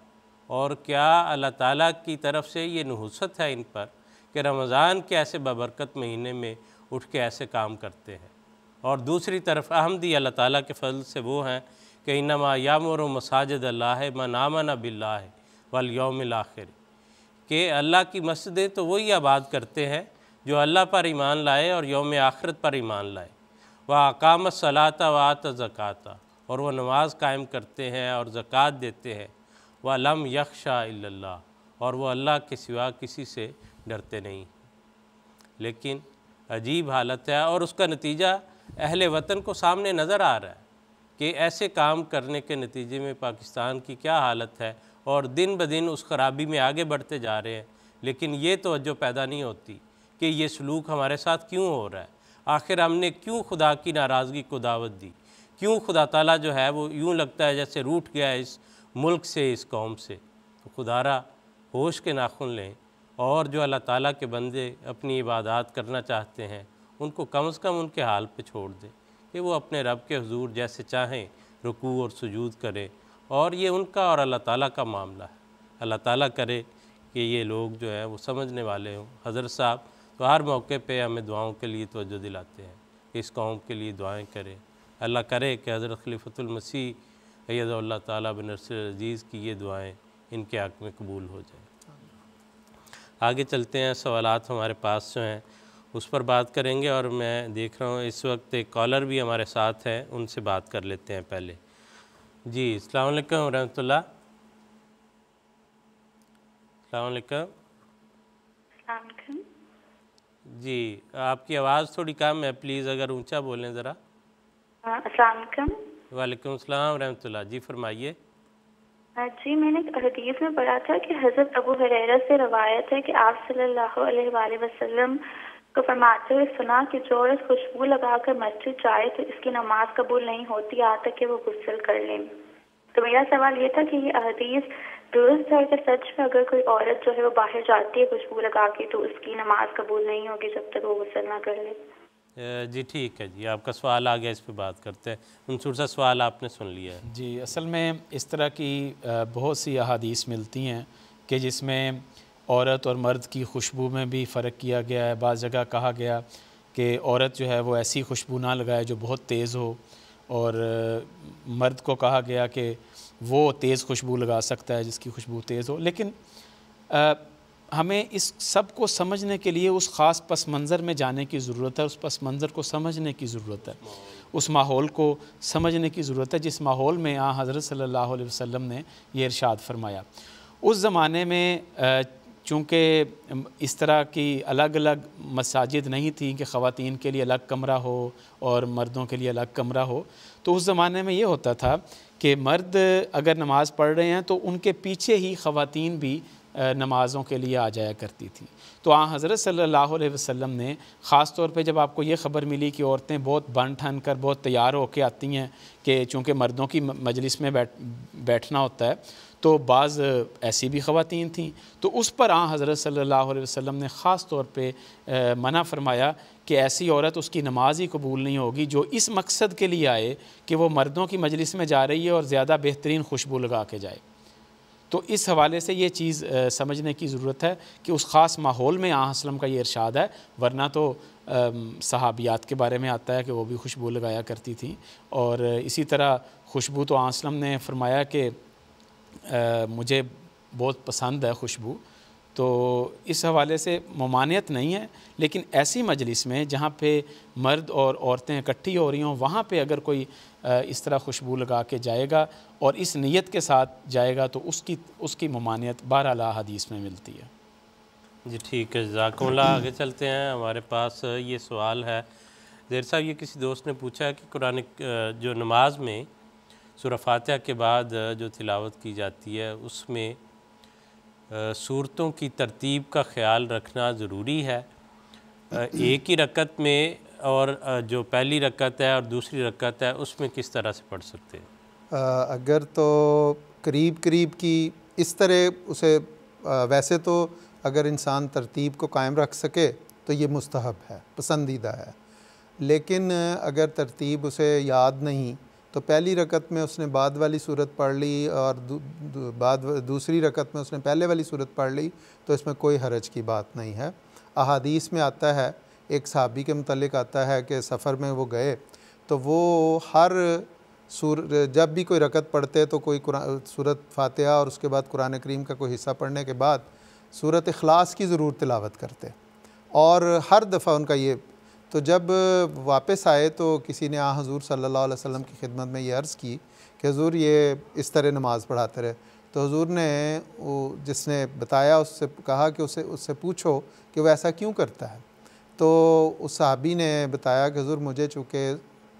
और क्या अल्लाह ताला की तरफ से ये नहुसत है इन पर कि रमज़ान के ऐसे बबरकत महीने में उठ के ऐसे काम करते हैं। और दूसरी तरफ अहमदी अल्लाह ताला के फजल से वो हैं कि इन्नमा यामुरु मसाजिद अल्लाह मन आमन बिल्लाह वल यौमिल आखिर, कि अल्लाह की मस्जिदें तो वही आबाद करते हैं जो अल्लाह पर ईमान लाए और यौम आखिरत पर ईमान लाए। वह अकामत सलाता व आत ज़काता, और वह नमाज कायम करते हैं और ज़कात देते हैं। वह लम यख्शा इल्लल्लाह, और वह अल्लाह के सिवा किसी से डरते नहीं। लेकिन अजीब हालत है और उसका नतीजा अहले वतन को सामने नज़र आ रहा है कि ऐसे काम करने के नतीजे में पाकिस्तान की क्या हालत है, और दिन ब दिन उस खराबी में आगे बढ़ते जा रहे हैं। लेकिन ये तवज्जो पैदा नहीं होती कि ये सलूक हमारे साथ क्यों हो रहा है, आखिर हमने क्यों खुदा की नाराज़गी को दावत दी, क्यों खुदा ताला जो है वो यूँ लगता है जैसे रूठ गया है इस मुल्क से, इस कौम से। तो खुदारा होश के नाखुन लें और जो अल्लाह ताला के बंदे अपनी इबादत करना चाहते हैं उनको कम से कम उनके हाल पे छोड़ दें कि वो अपने रब के हुजूर जैसे चाहें रुकू और सुजूद करें, और ये उनका और अल्लाह ताला का मामला है। अल्लाह ताला करे कि ये लोग जो है वो समझने वाले हों। हज़रत साहब तो हर मौके पे हमें दुआओं के लिए तवज्जो दिलाते हैं कि इस कौम के लिए दुआएं करें। अल्लाह करे कि हज़रत खलीफतुल मसीह अय्यदहुल्लाह ताला बिन नस्रिल अज़ीज़ की ये दुआएं इनके हक़ में कबूल हो जाए। आगे चलते हैं, सवालात हमारे पास जो हैं उस पर बात करेंगे, और मैं देख रहा हूँ इस वक्त एक कॉलर भी हमारे साथ हैं, उनसे बात कर लेते हैं पहले। जी अस्सलाम वालेकुम रहमतुल्लाह। अस्सलाम वालेकुम। जी आपकी आवाज़ थोड़ी कम है, प्लीज़ अगर ऊंचा बोलें ज़रा। अस्सलाम वालेकुम। वालेकुम अस्सलाम रहमतुल्लाह। जी फरमाइए। जी मैंने हदीस में पढ़ा था कि हज़रत अबू हुरैरा से रवायत है कि आप सल्लल्लाहु अलैहि वसल्लम को फरमाते हुए सुना कि जो औरत खुशबू लगाकर मस्जिद जाए तो इसकी नमाज कबूल नहीं होती यहाँ तक कि वो गुस्ल कर लें। तो मेरा सवाल ये था कि ये हदीस दुरुस्त है कि सच में अगर कोई औरत जो है वो बाहर जाती है खुशबू लगा के तो उसकी नमाज कबूल नहीं होगी जब तक वो गुस्ल ना कर ले? जी ठीक है जी, आपका सवाल आ गया, इस पे बात करते हैं। मंसूर साहब सवाल आपने सुन लिया है। जी असल में इस तरह की बहुत सी अहादीस मिलती हैं कि जिसमें औरत और मर्द की खुशबू में भी फ़र्क किया गया है। बाज़ जगह कहा गया कि औरत जो है वो ऐसी खुशबू ना लगाए जो बहुत तेज़ हो, और मर्द को कहा गया कि वो तेज़ खुशबू लगा सकता है जिसकी खुशबू तेज़ हो। लेकिन हमें इस सब को समझने के लिए उस ख़ास पस मंज़र में जाने की ज़रूरत है, उस पस मंज़र को समझने की ज़रूरत है, उस माहौल को समझने की ज़रूरत है जिस माहौल में यहाँ हज़रत सल्लल्लाहु अलैहि वसल्लम ने ये इरशाद फरमाया। उस ज़माने में चूँकि इस तरह की अलग अलग मसाजिद नहीं थी कि ख़वातीन के लिए अलग कमरा हो और मर्दों के लिए अलग कमरा हो, तो उस ज़माने में ये होता था कि मर्द अगर नमाज़ पढ़ रहे हैं तो उनके पीछे ही ख़वातीन भी नमाज़ों के लिए आ जाया करती थी। तो हज़रत सल्लल्लाहु अलैहि वसल्लम ने ख़ास तौर पे जब आपको ये ख़बर मिली कि औरतें बहुत बन ठन कर बहुत तैयार होकर आती हैं कि चूँकि मर्दों की मजलिस में बैठना होता है, तो बाज़ ऐसी भी ख़वातीन थीं, तो उस पर हज़रत सल्लल्लाहु अलैहि वसल्लम ने ख़ास तौर पे मना फरमाया कि ऐसी औरत उसकी नमाज ही कबूल नहीं होगी जो इस मकसद के लिए आए कि वो मर्दों की मजलिस में जा रही है और ज़्यादा बेहतरीन खुशबू लगा के जाए। तो इस हवाले से ये चीज़ समझने की ज़रूरत है कि उस ख़ास माहौल में वसल्लम का ये इरशाद है, वरना तो सहाबियात के बारे में आता है कि वो भी खुशबू लगाया करती थी। और इसी तरह खुशबू तो वसल्लम ने फरमाया कि मुझे बहुत पसंद है खुशबू। तो इस हवाले से ममानियत नहीं है, लेकिन ऐसी मजलिस में जहाँ पे मर्द और औरतें इकट्ठी हो रही हों वहाँ पे अगर कोई इस तरह खुशबू लगा के जाएगा और इस नीयत के साथ जाएगा तो उसकी ममानियत बहरहाल हदीस में मिलती है। जी ठीक है, जज़ाकुमुल्लाह। आगे चलते हैं, हमारे पास ये सवाल है ज़ेर साहब, ये किसी दोस्त ने पूछा है कि कुरान जो नमाज में सूरह फातिहा के बाद जो तिलावत की जाती है उसमें सूरतों की तरतीब का ख़्याल रखना ज़रूरी है एक ही रकत में, और जो पहली रकत है और दूसरी रकत है उसमें किस तरह से पढ़ सकते हैं? अगर तो करीब करीब की इस तरह उसे वैसे तो अगर इंसान तरतीब को कायम रख सके तो ये मुस्तहब है, पसंदीदा है। लेकिन अगर तरतीब उसे याद नहीं तो पहली रकत में उसने बाद वाली सूरत पढ़ ली और दूसरी रकत में उसने पहले वाली सूरत पढ़ ली, तो इसमें कोई हरज की बात नहीं है। अहादीस में आता है, एक सहाबी के मुतल्लिक आता है कि सफ़र में वो गए तो वो हर जब भी कोई रकत पढ़ते तो कोई सूरत फातिहा और उसके बाद कुरान करीम का कोई हिस्सा पढ़ने के बाद सूरत इखलास की ज़रूर तिलावत करते, और हर दफ़ा उनका ये। तो जब वापस आए तो किसी ने हुज़ूर सल्लल्लाहु अलैहि वसल्लम की खिदमत में ये अर्ज़ की कि हुज़ूर ये इस तरह नमाज़ पढ़ाते रहे। तो हुज़ूर ने वो जिसने बताया उससे कहा कि उससे पूछो कि वो ऐसा क्यों करता है। तो उस सहाबी ने बताया कि हुज़ूर मुझे चूँकि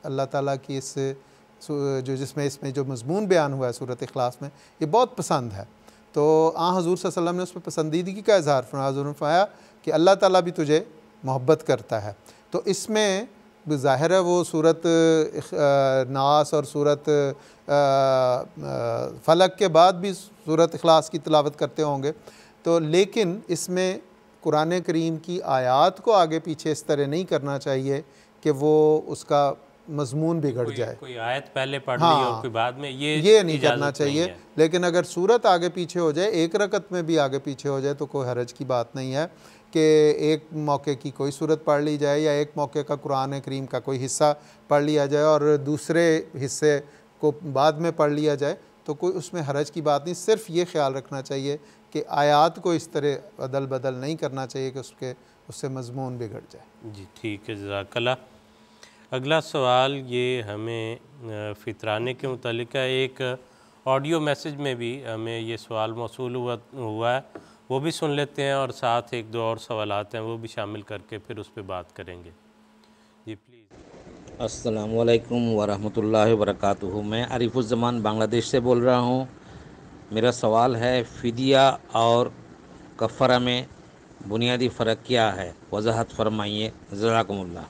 अल्लाह ताला की इसमें जो मज़मून बयान हुआ है सूरत इखलास में, ये बहुत पसंद है। तो हुज़ूर सल्लल्लाहु अलैहि वसल्लम ने उस पर पसंदीदगी का इज़हार फरमाया। हुज़ूर ने फरमाया कि अल्लाह ताला भी तुझे मोहब्बत करता है। तो इसमें ज़ाहिर है वो सूरत नास और सूरत फलक के बाद भी सूरत इखलास की तिलावत करते होंगे, तो लेकिन इसमें कुरान करीम की आयत को आगे पीछे इस तरह नहीं करना चाहिए कि वो उसका मजमून बिगड़ जाए। कोई आयत पहले पढ़ ली हाँ, और कोई बाद में, ये नहीं करना चाहिए। लेकिन अगर सूरत आगे पीछे हो जाए, एक रकत में भी आगे पीछे हो जाए, तो कोई हरज की बात नहीं है कि एक मौके की कोई सूरत पढ़ ली जाए या एक मौके का कुरान करीम का कोई हिस्सा पढ़ लिया जाए और दूसरे हिस्से को बाद में पढ़ लिया जाए, तो कोई उसमें हरज की बात नहीं। सिर्फ ये ख्याल रखना चाहिए कि आयात को इस तरह अदल बदल नहीं करना चाहिए कि उससे मजमून बिगड़ जाए। जी ठीक है, जज़ाकल्लाह। अगला सवाल ये हमें फितराने के मुतालिक है। एक ऑडियो मैसेज में भी हमें ये सवाल मौसूल हुआ है, वो भी सुन लेते हैं और साथ एक दो और सवाल आते हैं वो भी शामिल करके फिर उस पर बात करेंगे। जी प्लीज़। अस्सलामु अलैकुम वरहमतुल्लाहि वबरकातुहू। मैं आरिफुज़्ज़मान बांग्लादेश से बोल रहा हूँ। मेरा सवाल है, फ़िदिया और कफ़ारा में बुनियादी फ़र्क क्या है, वज़ाहत फरमाइए, जज़ाकुमुल्लाह।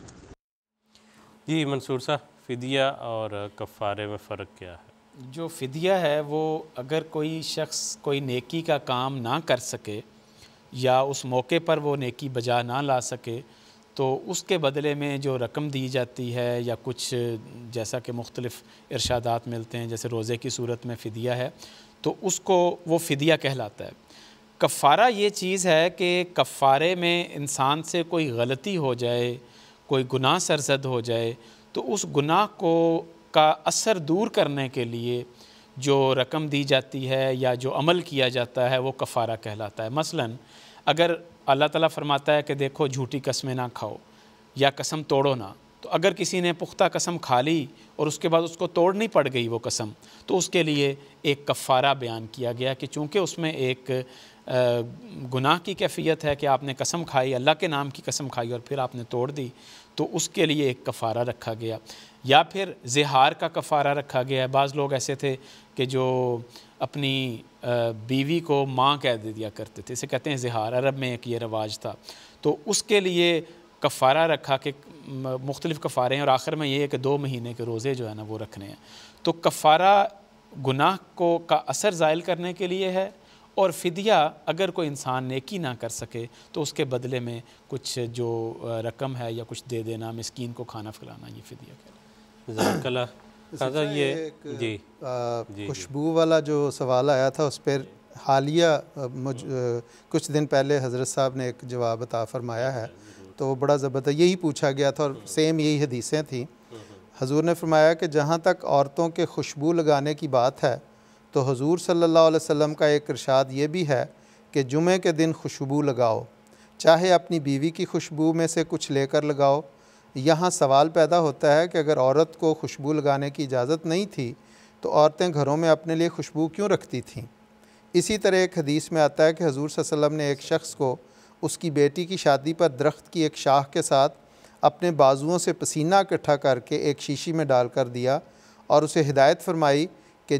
जी मंसूर साहब, फ़िदिया और कफ़ारे में फ़र्क क्या है? जो फ़िदिया है वो अगर कोई शख्स कोई नेकी का काम ना कर सके या उस मौके पर वो नेकी बजा ना ला सके, तो उसके बदले में जो रकम दी जाती है या कुछ जैसा कि मुख्तलिफ़ इरशादात मिलते हैं, जैसे रोज़े की सूरत में फ़िदिया है, तो उसको वो फ़िदिया कहलाता है। कफ़ारा ये चीज़ है कि कफ़ारे में इंसान से कोई गलती हो जाए, कोई गुनाह सरज़द हो जाए, तो उस गुनाह को का असर दूर करने के लिए जो रकम दी जाती है या जो अमल किया जाता है वो कफ़ारा कहलाता है। मसलन अगर अल्लाह ताला फरमाता है कि देखो झूठी कस्में ना खाओ या कसम तोड़ो ना, तो अगर किसी ने पुख्ता कसम खा ली और उसके बाद उसको तोड़नी पड़ गई वो कसम, तो उसके लिए एक कफ़ारा बयान किया गया कि चूँकि उसमें एक गुनाह की कैफियत है कि आपने कसम खाई, अल्लाह के नाम की कसम खाई और फिर आपने तोड़ दी, तो उसके लिए एक कफ़ारा रखा गया। या फिर ज़िहार का कफ़ारा रखा गया है। बाज़ लोग ऐसे थे कि जो अपनी बीवी को माँ कह दिया करते थे, इसे कहते हैं ज़िहार, अरब में एक ये रवाज था, तो उसके लिए कफ़ारा रखा कि मुख्तलिफ़ कफ़ारे हैं और आखिर में ये है कि 2 महीने के रोज़े जो है ना वो रखने हैं। तो कफ़ारा गुनाह को का असर ज़ाइल करने के लिए है, और फ़िदिया अगर कोई इंसान नेकी ना कर सके तो उसके बदले में कुछ जो रकम है या कुछ दे देना, मिस्कीन को खाना खिलाना, ये फ़िदिया कहलाता है। ये जी खुशबू वाला जो सवाल आया था उस पर हालिया कुछ दिन पहले हज़रत साहब ने एक जवाब अता फ़रमाया है, तो वो बड़ा ज़बरदस्त यही पूछा गया था और सेम यही हदीसें थी। हजूर ने फरमाया कि जहाँ तक औरतों के खुशबू लगाने की बात है, तो हुज़ूर सल्लल्लाहु अलैहि वसल्लम का एक इरशाद ये भी है कि जुमे के दिन खुशबू लगाओ, चाहे अपनी बीवी की खुशबू में से कुछ लेकर लगाओ। यहाँ सवाल पैदा होता है कि अगर औरत को खुशबू लगाने की इजाज़त नहीं थी तो औरतें घरों में अपने लिए खुशबू क्यों रखती थीं। इसी तरह एक हदीस में आता है कि हुज़ूर सल्लल्लाहु अलैहि वसल्लम ने एक शख्स को उसकी बेटी की शादी पर दरख्त की एक शाख के साथ अपने बाजुओं से पसीना इकट्ठा करके एक शीशी में डाल कर दिया और उसे हिदायत फरमाई कि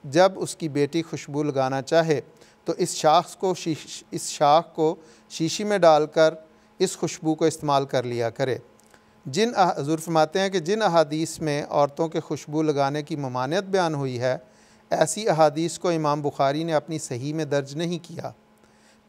जब उसकी बेटी खुशबू लगाना चाहे तो इस शाख को शीशी में डालकर इस खुशबू को इस्तेमाल कर लिया करे। हुज़ूर फरमाते हैं कि जिन अहादीस में औरतों के खुशबू लगाने की ममानियत बयान हुई है, ऐसी अहादीस को इमाम बुखारी ने अपनी सही में दर्ज नहीं किया।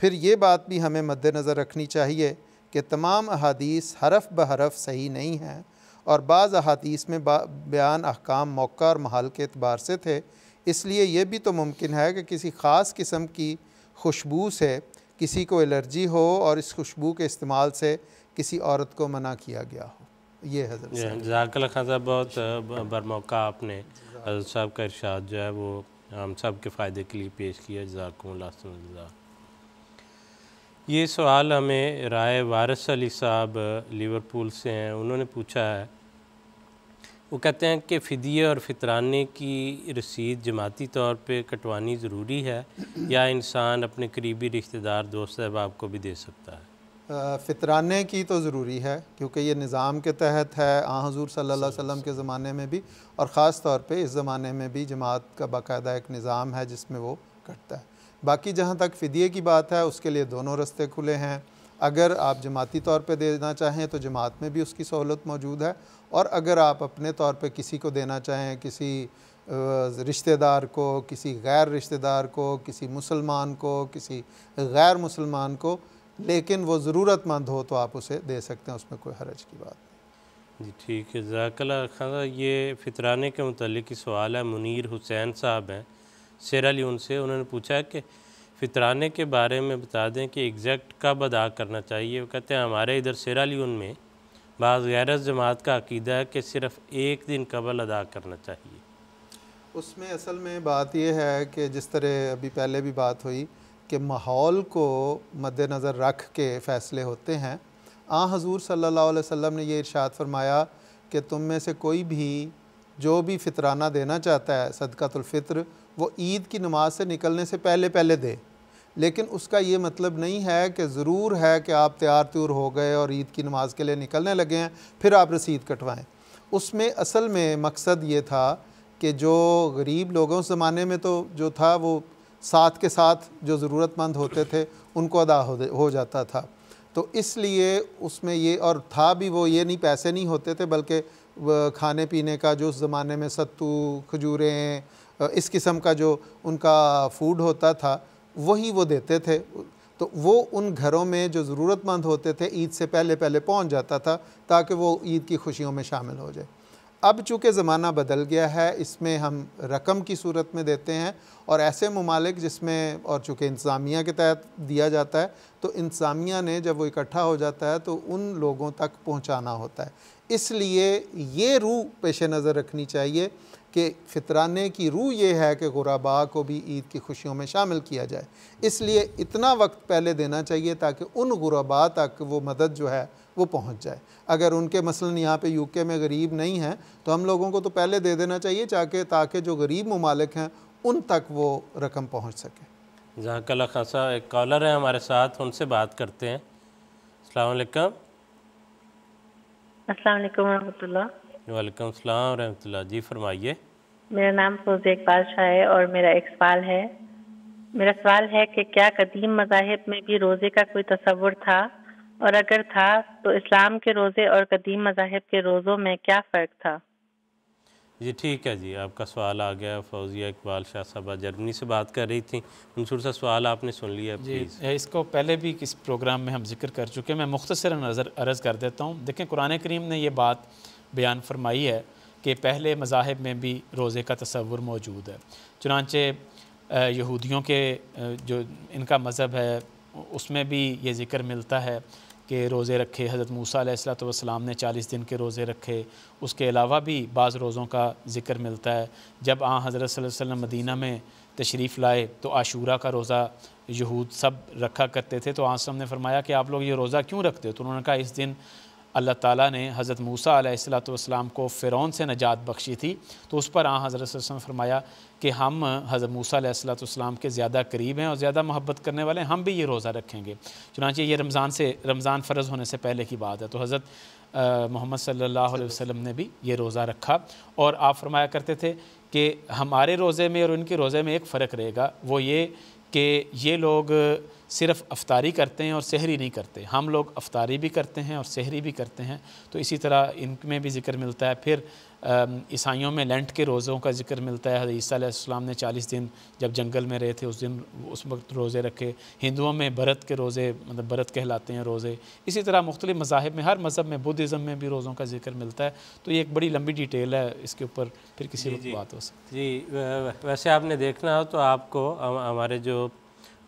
फिर ये बात भी हमें मद्देनज़र रखनी चाहिए कि तमाम अहादीस हरफ ब हरफ सही नहीं हैं और बाज़ अहादीस में बयान अहकाम मौका और महल के एतबार से थे। इसलिए ये भी तो मुमकिन है कि किसी ख़ास किस्म की खुशबू से किसी को एलर्जी हो और इस खुशबू के इस्तेमाल से किसी औरत को मना किया गया हो। ये हज़रत जज़ाकल्लाह खान साहब, बहुत बरमौका आपने हज़रत साहब का इरशाद जो है वो हम सब के फ़ायदे के लिए पेश किया। जज़ाकुमुल्लाह। ये सवाल हमें राय वारिस अली साहब लिवरपूल से हैं। उन्होंने पूछा है, वो कहते हैं कि फ़िदिया और फितराने की रसीद जमाती तौर पे कटवानी ज़रूरी है या इंसान अपने करीबी रिश्तेदार दोस्त अहबाब को भी दे सकता है? फितराने की तो ज़रूरी है क्योंकि ये निज़ाम के तहत है हुज़ूर सल्लल्लाहु अलैहि वसल्लम के ज़माने में भी, और ख़ास तौर पे इस ज़माने में भी जमात का बाकायदा एक निज़ाम है जिसमें वो कटता है। बाकी जहाँ तक फ़िदिये की बात है उसके लिए दोनों रास्ते खुले हैं। अगर आप जमाती तौर पे देना चाहें तो जमात में भी उसकी सहूलत मौजूद है, और अगर आप अपने तौर पे किसी को देना चाहें, किसी रिश्तेदार को, किसी गैर रिश्तेदार को, किसी मुसलमान को, किसी गैर मुसलमान को, लेकिन वो ज़रूरतमंद हो तो आप उसे दे सकते हैं, उसमें कोई हरज की बात नहीं। जी ठीक है, ज़ाकल्लाह खान। ये फितराने के मुतालिक ही सवाल है। मुनीर हुसैन साहब हैं सेरा लियोन से, उन्होंने पूछा है कि फितराने के बारे में बता दें कि एग्जैक्ट कब अदा करना चाहिए। वो कहते हैं हमारे इधर सेरा लियोन में बाज़ गैर जमात का अकीदा है कि सिर्फ़ एक दिन कबल अदा करना चाहिए। उसमें असल में बात यह है कि जिस तरह अभी पहले भी बात हुई कि माहौल को मद्देनज़र रख के फ़ैसले होते हैं। हज़ूर सल्लल्लाहु अलैहि वसल्लम ने ये इरशाद फरमाया कि तुम में से कोई भी जो भी फितराना देना चाहता है, सदक़ातुल फ़ित्र, वो ईद की नमाज़ से निकलने से पहले पहले दे। लेकिन उसका ये मतलब नहीं है कि ज़रूर है कि आप तैयार त्यूर हो गए और ईद की नमाज़ के लिए निकलने लगे हैं फिर आप रसीद कटवाएँ। उसमें असल में मकसद ये था कि जो गरीब लोगों उस ज़माने में तो जो था वो साथ के साथ जो ज़रूरतमंद होते थे उनको अदा हो जाता था, तो इसलिए उसमें ये और था भी वो ये नहीं पैसे नहीं होते थे, बल्कि खाने पीने का जो उस ज़माने में सत्तू, खजूरें, इस किस्म का जो उनका फूड होता था वही वो देते थे। तो वो उन घरों में जो ज़रूरतमंद होते थे ईद से पहले पहले पहुंच जाता था ताकि वो ईद की खुशियों में शामिल हो जाए। अब चूँकि ज़माना बदल गया है, इसमें हम रकम की सूरत में देते हैं, और ऐसे ममालिक जिसमें, और चूँकि इंतज़ामिया के तहत दिया जाता है, तो इंतज़ामिया ने जब वो इकट्ठा हो जाता है तो उन लोगों तक पहुँचाना होता है। इसलिए ये रूह पेश नज़र रखनी चाहिए कि फ़ितराने की रूह ये है कि गुरबा को भी ईद की खुशियों में शामिल किया जाए। इसलिए इतना वक्त पहले देना चाहिए ताकि उन गुरबा तक वो मदद जो है वो पहुंच जाए। अगर उनके मसलन यहाँ पे यूके में गरीब नहीं हैं तो हम लोगों को तो पहले दे देना चाहिए ताकि जो गरीब ममालिक हैं उन तक वो रकम पहुँच सके। ज़ाकल्लाह खासा। एक कॉलर है हमारे साथ, उनसे बात करते हैं। अस्सलाम वालेकुम। अस्सलाम वालेकुम रहमतुल्लाह। वालेकुम सलाम रहमतुल्लाह। जी फरमाइए। मेरा नाम फौज़िया इकबाल शाह है और मेरा एक सवाल है। मेरा सवाल है कि क्या कदीम मज़ाहिब में भी रोज़े का कोई तसव्वुर था, और अगर था तो इस्लाम के रोज़े और कदीम मज़ाहिब के रोज़ों में क्या फ़र्क था? जी ठीक है जी, आपका सवाल आ गया। फौजिया इकबाल शाह साहबा जर्मनी से बात कर रही थी, मंसूर सा सवाल आपने सुन लिया। जी, इसको पहले भी किस प्रोग्राम में हम जिक्र कर चुके हैं, मैं मुख्तसरन अर्ज़ कर देता हूँ। देखें, कुरान करीम ने ये बात बयान फरमाई है कि पहले मज़ाहिब में भी रोज़े का तसव्वुर मौजूद है। चुनांचे यहूदियों के जो इनका मज़हब है उसमें भी ये ज़िक्र मिलता है कि रोज़े रखे। हज़रत मूसा अलैहिस्सलाम ने 40 दिन के रोज़े रखे। उसके अलावा भी बाज़ रोज़ों का ज़िक्र मिलता है। जब हज़रत सल्लल्लाहु अलैहि वसल्लम मदीना में तशरीफ़ लाए तो आशूरा का रोज़ा यहूद सब रखा करते थे। तो आसम ने फरमाया कि आप लोग ये रोज़ा क्यों रखते हो? तो उन्होंने कहा इस दिन अल्लाह ताला ने हज़रत मूसा अलैहिस्सलाम को फ़िरौन से नजात बख्शी थी। तो उस पर हज़रत सल्लल्लाहु अलैहि वसल्लम ने फरमाया कि हम हज़रत मूसा अलैहिस्सलाम के ज़्यादा करीब हैं और ज़्यादा मोहब्बत करने वाले हैं, हम भी ये रोज़ा रखेंगे। चुनांचे ये रमज़ान फ़र्ज़ होने से पहले की बात है। तो हज़रत मोहम्मद सल्लल्लाहु अलैहि वसल्लम ने भी ये रोज़ा रखा। और आप फरमाया करते थे कि हमारे रोज़े में और उनके रोज़े में एक फ़र्क रहेगा, वो ये कि ये लोग सिर्फ़ अफ्तारी करते हैं और सहरी नहीं करते। हम लोग अफ्तारी भी करते हैं और सहरी भी करते हैं। तो इसी तरह इनमें भी ज़िक्र मिलता है। फिर ईसाइयों में लेंट के रोज़ों का ज़िक्र मिलता है। हज़रत ईसा अलैहिस्सलाम ने 40 दिन जब जंगल में रहे थे उस दिन उस वक्त रोज़े रखे। हिंदुओं में बरत के रोज़े मतलब बरत कहलाते हैं रोज़े। इसी तरह मुख्तलिफ़ मज़ाहिब में, हर मज़हब में, बुद्धिज़्म में भी रोज़ों का ज़िक्र मिलता है। तो ये एक बड़ी लंबी डिटेल है, इसके ऊपर फिर किसी वक्त बात हो सकती है। जी, वैसे आपने देखना हो तो आपको हमारे जो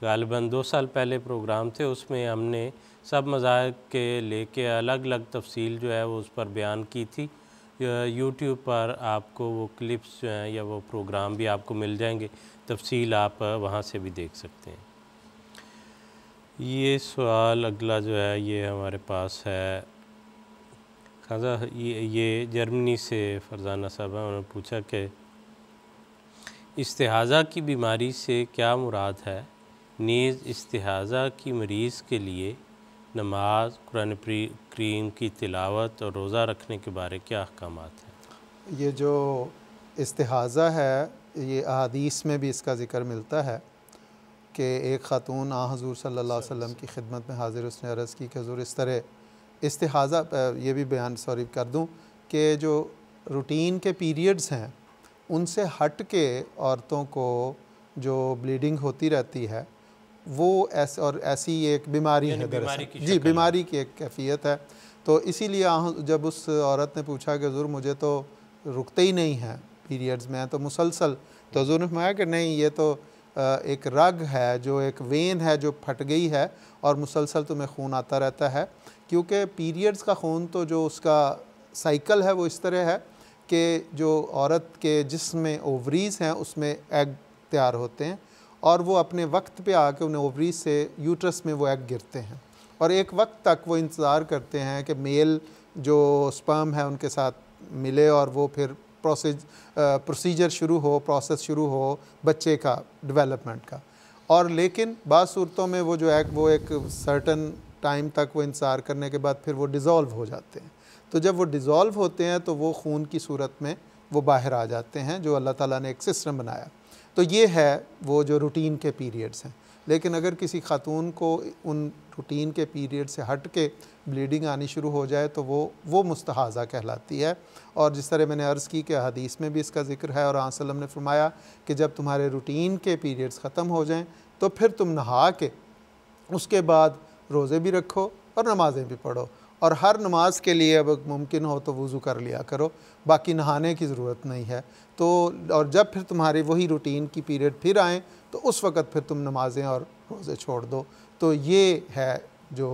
गालिबन 2 साल पहले प्रोग्राम थे उसमें हमने सब मज़ाहिब के लेके अलग अलग तफसील जो है वो उस पर बयान की थी। यूट्यूब पर आपको वो क्लिप्स जो हैं या वो प्रोग्राम भी आपको मिल जाएंगे, तफसील आप वहाँ से भी देख सकते हैं। ये सवाल अगला जो है ये हमारे पास है खासा, ये जर्मनी से फरजाना साहब हैं। उन्होंने पूछा कि इस्तिहाज़ा की बीमारी से क्या मुराद है? नीज़ इस्तिहाज़ा की मरीज़ के लिए नमाज, कुरान करीम की तिलावत और रोज़ा रखने के बारे क्या अहकामात हैं? ये जो इस्तिहाज़ा है ये अहादीस में भी इसका ज़िक्र मिलता है, कि एक ख़ातून हज़ूर सल्लल्लाहु अलैहि वसल्लम की खिदमत में हाज़िर, उसने अर्ज़ की कि हज़ूर इस तरह इस्तिहाज़ा, ये भी बयान सॉरी कर दूँ कि जो रूटीन के पीरियड्स हैं उनसे हट के औरतों को जो ब्लीडिंग होती रहती है वो ऐसी एक बीमारी है दरअसल, जी बीमारी की एक कैफियत है। तो इसीलिए जब उस औरत ने पूछा कि हज़ूर मुझे तो रुकते ही नहीं हैं पीरियड्स में तो मुसलसल, तो हज़ूर ने फरमाया कि नहीं, ये तो एक रग है, जो एक वेन है जो फट गई है और मुसलसल तुम्हें खून आता रहता है। क्योंकि पीरियड्स का खून तो जो उसका साइकिल है वो इस तरह है कि जो औरत के जिस्म में ओवरीज़ हैं उसमें एग तैयार होते हैं और वो अपने वक्त पे आके उन्हें ओवरीज से यूट्रस में वो एग गिरते हैं और एक वक्त तक वो इंतज़ार करते हैं कि मेल जो स्पर्म है उनके साथ मिले और वो फिर प्रोसीजर शुरू हो, प्रोसेस शुरू हो बच्चे का डेवलपमेंट का। और लेकिन बाज़ सूरतों में वो जो एग वो एक सर्टन टाइम तक वो इंतज़ार करने के बाद फिर वो डिज़ोल्व हो जाते हैं। तो जब वो डिज़ोल्व होते हैं तो वो खून की सूरत में वो बाहर आ जाते हैं, जो अल्लाह ताला ने एक सिस्टम बनाया। तो ये है वो जो रूटीन के पीरियड्स हैं। लेकिन अगर किसी खातून को उन रूटीन के पीरियड से हट के ब्लीडिंग आनी शुरू हो जाए तो वो मुस्तहाज़ा कहलाती है। और जिस तरह मैंने अर्ज़ की कि हदीस में भी इसका ज़िक्र है और आक़ा सल्लल्लाहु अलैहि वसल्लम ने फरमाया कि जब तुम्हारे रूटीन के पीरियड्स ख़त्म हो जाएं तो फिर तुम नहा के उसके बाद रोज़े भी रखो और नमाज़ें भी पढ़ो और हर नमाज के लिए अब मुमकिन हो तो वज़ू कर लिया करो, बाकी नहाने की ज़रूरत नहीं है। तो और जब फिर तुम्हारे वही रूटीन की पीरियड फिर आएँ तो उस वक़्त फिर तुम नमाज़ें और रोज़े छोड़ दो। तो ये है जो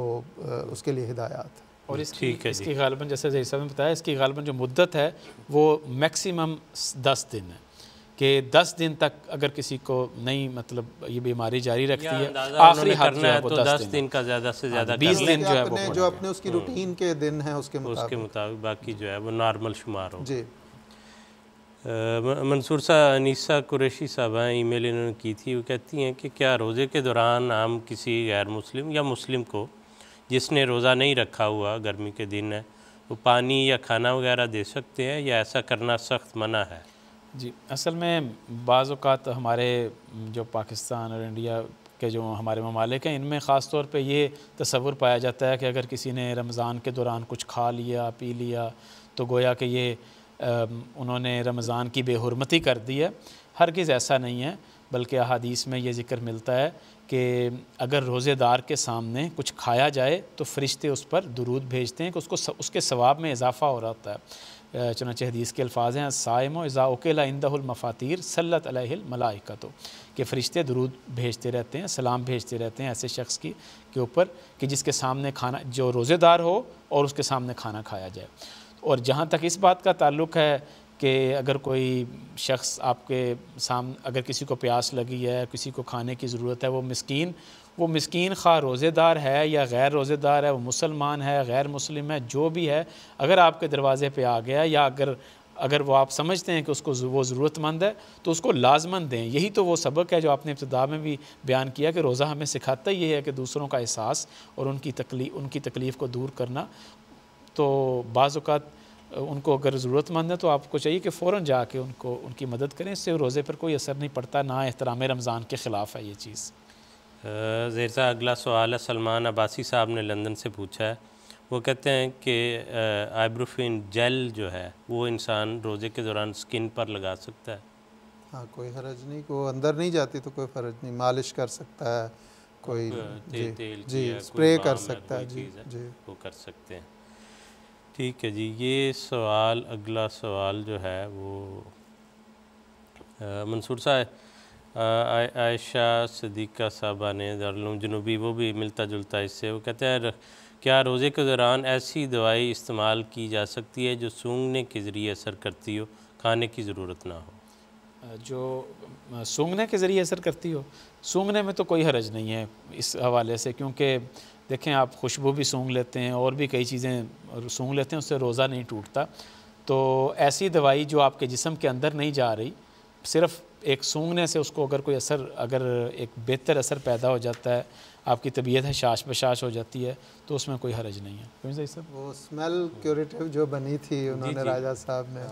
उसके लिए हिदायत है। और इसकी गालिबन जैसे जैसा मैंने बताया, इसकी गालिबन जो मुद्दत है वो मैक्सिमम 10 दिन है कि 10 दिन तक अगर किसी को नहीं मतलब ये बीमारी जारी रखती है, आखिरी करना है तो 10 दिन का, ज़्यादा से ज़्यादा 20 दिन जो है वो जो अपने उसकी रूटीन के दिन हैं उसके मुताबिक बाकी जो है वो नॉर्मल शुमार हो। जी मंसूर साहब अनीसा कुरैशी साहबा ईमेल इन्होंने की थी, वो कहती हैं कि क्या रोज़े के दौरान हम किसी गैर मुस्लिम या मुस्लिम को जिसने रोज़ा नहीं रखा हुआ, गर्मी के दिन है, वो पानी या खाना वगैरह दे सकते हैं या ऐसा करना सख्त मना है? जी असल में बाज़ औक़ात हमारे जो पाकिस्तान और इंडिया के जो हमारे ममालिक हैं इनमें ख़ास तौर पे ये तसव्वुर पाया जाता है कि अगर किसी ने रमज़ान के दौरान कुछ खा लिया पी लिया तो गोया कि ये उन्होंने रमज़ान की बेहुरमती कर दी है। हरगिज़ ऐसा नहीं है, बल्कि अहादीस में ये ज़िक्र मिलता है कि अगर रोज़ेदार के सामने कुछ खाया जाए तो फ़रिश्ते उस पर दुरूद भेजते हैं कि उसके सवाब में इजाफ़ा हो रहा होता है। चुनांचे हदीस के अल्फाज हैं साइमो इज़ा उकिला इंदहुल मफ़ातीर सल्लत अलैहिल मलाइकतो, कि फ़रिश्ते दुरूद भेजते रहते हैं, सलाम भेजते रहते हैं ऐसे शख्स के ऊपर कि जिसके सामने खाना, जो रोज़ेदार हो और उसके सामने खाना खाया जाए। और जहाँ तक इस बात का ताल्लुक़ है कि अगर कोई शख्स आपके सामने, अगर किसी को प्यास लगी है, किसी को खाने की ज़रूरत है, वो मिस्कीन खा रोज़ेदार है या गैर रोज़ेदार है, वो मुसलमान है गैर मुस्लिम है, जो भी है, अगर आपके दरवाज़े पे आ गया या अगर वो आप समझते हैं कि उसको वो ज़रूरतमंद है तो उसको लाजमन दें। यही तो वो सबक है जो आपने इब्तिदा में भी बयान किया कि रोज़ा हमें सिखाता ये है कि दूसरों का एहसास और उनकी तकलीफ़ को दूर करना। तो बाज़ औक़ात उनको अगर ज़रूरतमंद है तो आपको चाहिए कि फ़ौरन जाके उनकी मदद करें, इससे रोज़े पर कोई असर नहीं पड़ता, ना एहतराम रमज़ान के ख़िलाफ़ है ये चीज़। ज़ेरसा अगला सवाल है सलमान अब्बासी साहब ने लंदन से पूछा है। वो कहते हैं कि आइब्रोफिन जेल जो है वो इंसान रोज़े के दौरान स्किन पर लगा सकता है? हाँ, कोई हरज नहीं, को अंदर नहीं जाती तो कोई हरज नहीं, मालिश कर सकता है, कोई तेल जी स्प्रे कर सकता है, जी वो कर सकते हैं। ठीक है जी। ये सवाल अगला सवाल जो है वो मंसूर साहब आयशा सदीक़ा साहबा ने दारुल जनूबी, वो भी मिलता जुलता इससे, वो कहते हैं क्या रोज़े के दौरान ऐसी दवाई इस्तेमाल की जा सकती है जो सूंघने के ज़रिए असर करती हो, खाने की ज़रूरत ना हो? जो सूंघने के ज़रिए असर करती हो, सूंघने में तो कोई हरज नहीं है इस हवाले से, क्योंकि देखें आप खुशबू भी सूंघ लेते हैं और भी कई चीज़ें सूंघ लेते हैं, उससे रोज़ा नहीं टूटता। तो ऐसी दवाई जो आपके जिस्म के अंदर नहीं जा रही, सिर्फ़ एक सूंघने से उसको अगर कोई असर, अगर एक बेहतर असर पैदा हो जाता है, आपकी तबीयत है शाश बशाश हो जाती है, तो उसमें कोई हरज नहीं है। क्यों सही सब वो स्मेल क्यूरेटिव जो बनी थी उन्होंने राजा साहब ने,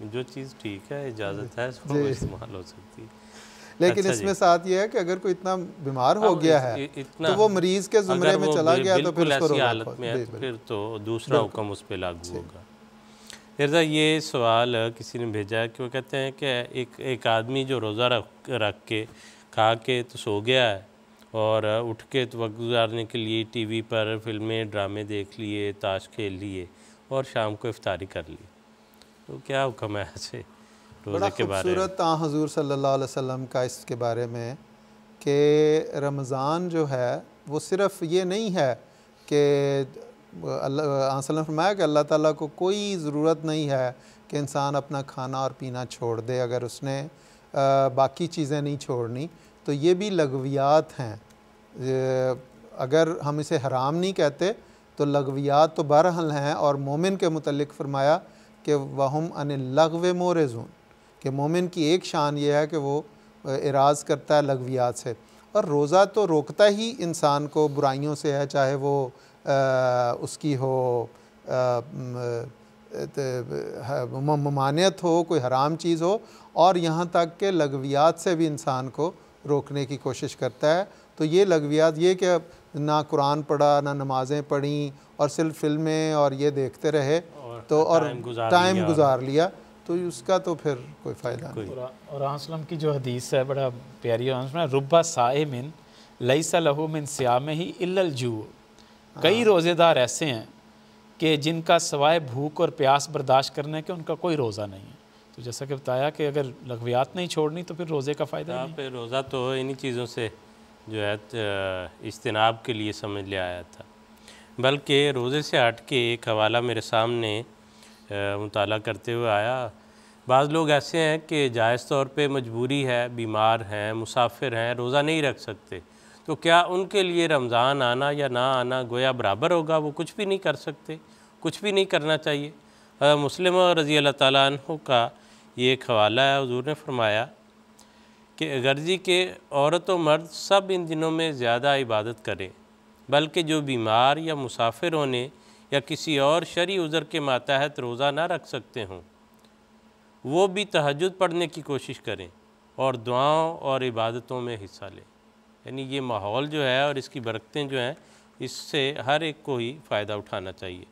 जो चीज़ ठीक है इजाज़त है वो इस्तेमाल हो सकती है। लेकिन अच्छा इसमें जी। साथ ये है कि अगर कोई इतना बीमार हो अब गया है इतना तो वो मरीज़ के ज़ुमरे अगर में वो चला गया तो फिर बिल्कुल उसको ऐसी रोज़ा हालत में है तो बिल्कुल फिर तो दूसरा बिल्कुल। हुक्म उस पर लागू होगा। मिर्ज़ा ये सवाल किसी ने भेजा है कि वो कहते हैं कि एक आदमी जो रोज़ा रख के खा के तो सो गया है और उठ के तो वक्त गुजारने के लिए टीवी पर फिल्में ड्रामे देख लिए, ताश खेल लिए और शाम को इफ्तारी कर ली, तो क्या हुक्म है ऐसे बड़ा रोज़े के बारे में? खूबसूरत हुज़ूर सल्लल्लाहु अलैहि वसल्लम का इसके बारे में कि रमज़ान जो है वो सिर्फ़ ये नहीं है कि अल्लाह फरमाया कि अल्लाह ताला को कोई ज़रूरत नहीं है कि इंसान अपना खाना और पीना छोड़ दे अगर उसने बाकी चीज़ें नहीं छोड़नी, तो ये भी लगवियात हैं। अगर हम इसे हराम नहीं कहते तो लगवियात तो बहरहाल हैं। और मोमिन के मुतल्लिक़ फ़रमाया कि वहुम अनिल लग़्व मोरज़ून, कि मोमिन की एक शान ये है कि वो इराज़ करता है लगवियात से। और रोज़ा तो रोकता ही इंसान को बुराइयों से है, चाहे वो उसकी हो ममानियत हो, कोई हराम चीज़ हो, और यहाँ तक कि लगवियात से भी इंसान को रोकने की कोशिश करता है। तो ये लगवियात ये कि ना कुरान पढ़ा, ना नमाज़ें पढ़ी और सिर्फ फ़िल्में और ये देखते रहे तो और टाइम गुजार लिया, तो उसका तो फिर कोई फ़ायदा नहीं। और आसलम की जो हदीस है बड़ा प्यारी है, रुब्बा साइमिन लैसा लहू मिन सियामिही इल्लल जू। कई रोज़ेदार ऐसे हैं कि जिनका सवाए भूख और प्यास बर्दाश्त करने के उनका कोई रोज़ा नहीं है। तो जैसा कि बताया कि अगर लगवियात नहीं छोड़नी तो फिर रोज़े का फ़ायदा नहीं। फिर रोज़ा तो इन्हीं चीज़ों से जो है इज्तिनाब के लिए समझ लिया आया था। बल्कि रोज़े से हट के एक हवाला मेरे सामने मुताला करते हुए आया, बाज़ लोग ऐसे हैं कि जायज़ तौर पे मजबूरी है, बीमार हैं, मुसाफिर हैं, रोज़ा नहीं रख सकते, तो क्या उनके लिए रमज़ान आना या ना आना गोया बराबर होगा? वो कुछ भी नहीं कर सकते, कुछ भी नहीं करना चाहिए। मुस्लिम रज़ी अल्लाह ताला अन्हु का ये एक हवाला है, हुज़ूर ने फरमाया कि गर्जी के औरत व मर्द सब इन दिनों में ज़्यादा इबादत करें, बल्कि जो बीमार या मुसाफिर होने या किसी और शरई उज़र के मातहत रोज़ा ना रख सकते हों, वो भी तहज्जुद पढ़ने की कोशिश करें और दुआओं और इबादतों में हिस्सा लें। यानी ये माहौल जो है और इसकी बरकतें जो हैं, इससे हर एक को ही फ़ायदा उठाना चाहिए।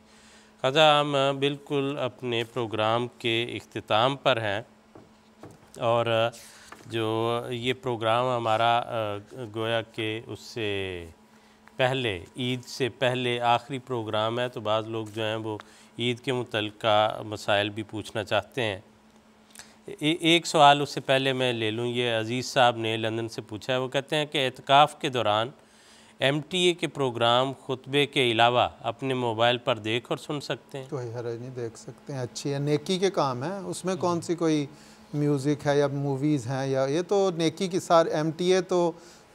ख़ज़ा हम बिल्कुल अपने प्रोग्राम के इख्तिताम पर हैं और जो ये प्रोग्राम हमारा गोया के उससे पहले, ईद से पहले आखिरी प्रोग्राम है, तो बाज़ लोग जो हैं वो ईद के मुतल्लिक़ा मसाइल भी पूछना चाहते हैं। एक सवाल उससे पहले मैं ले लूँ, ये अज़ीज़ साहब ने लंदन से पूछा है। वो कहते हैं कि एतकाफ़ के दौरान MTA के प्रोग्राम खुतबे के अलावा अपने मोबाइल पर देख और सुन सकते हैं? कोई हर्ज नहीं, देख सकते हैं, अच्छी है, नेकी के काम है, उसमें कौन सी कोई म्यूज़िक है या मूवीज़ हैं, या ये तो नेकी की MTA तो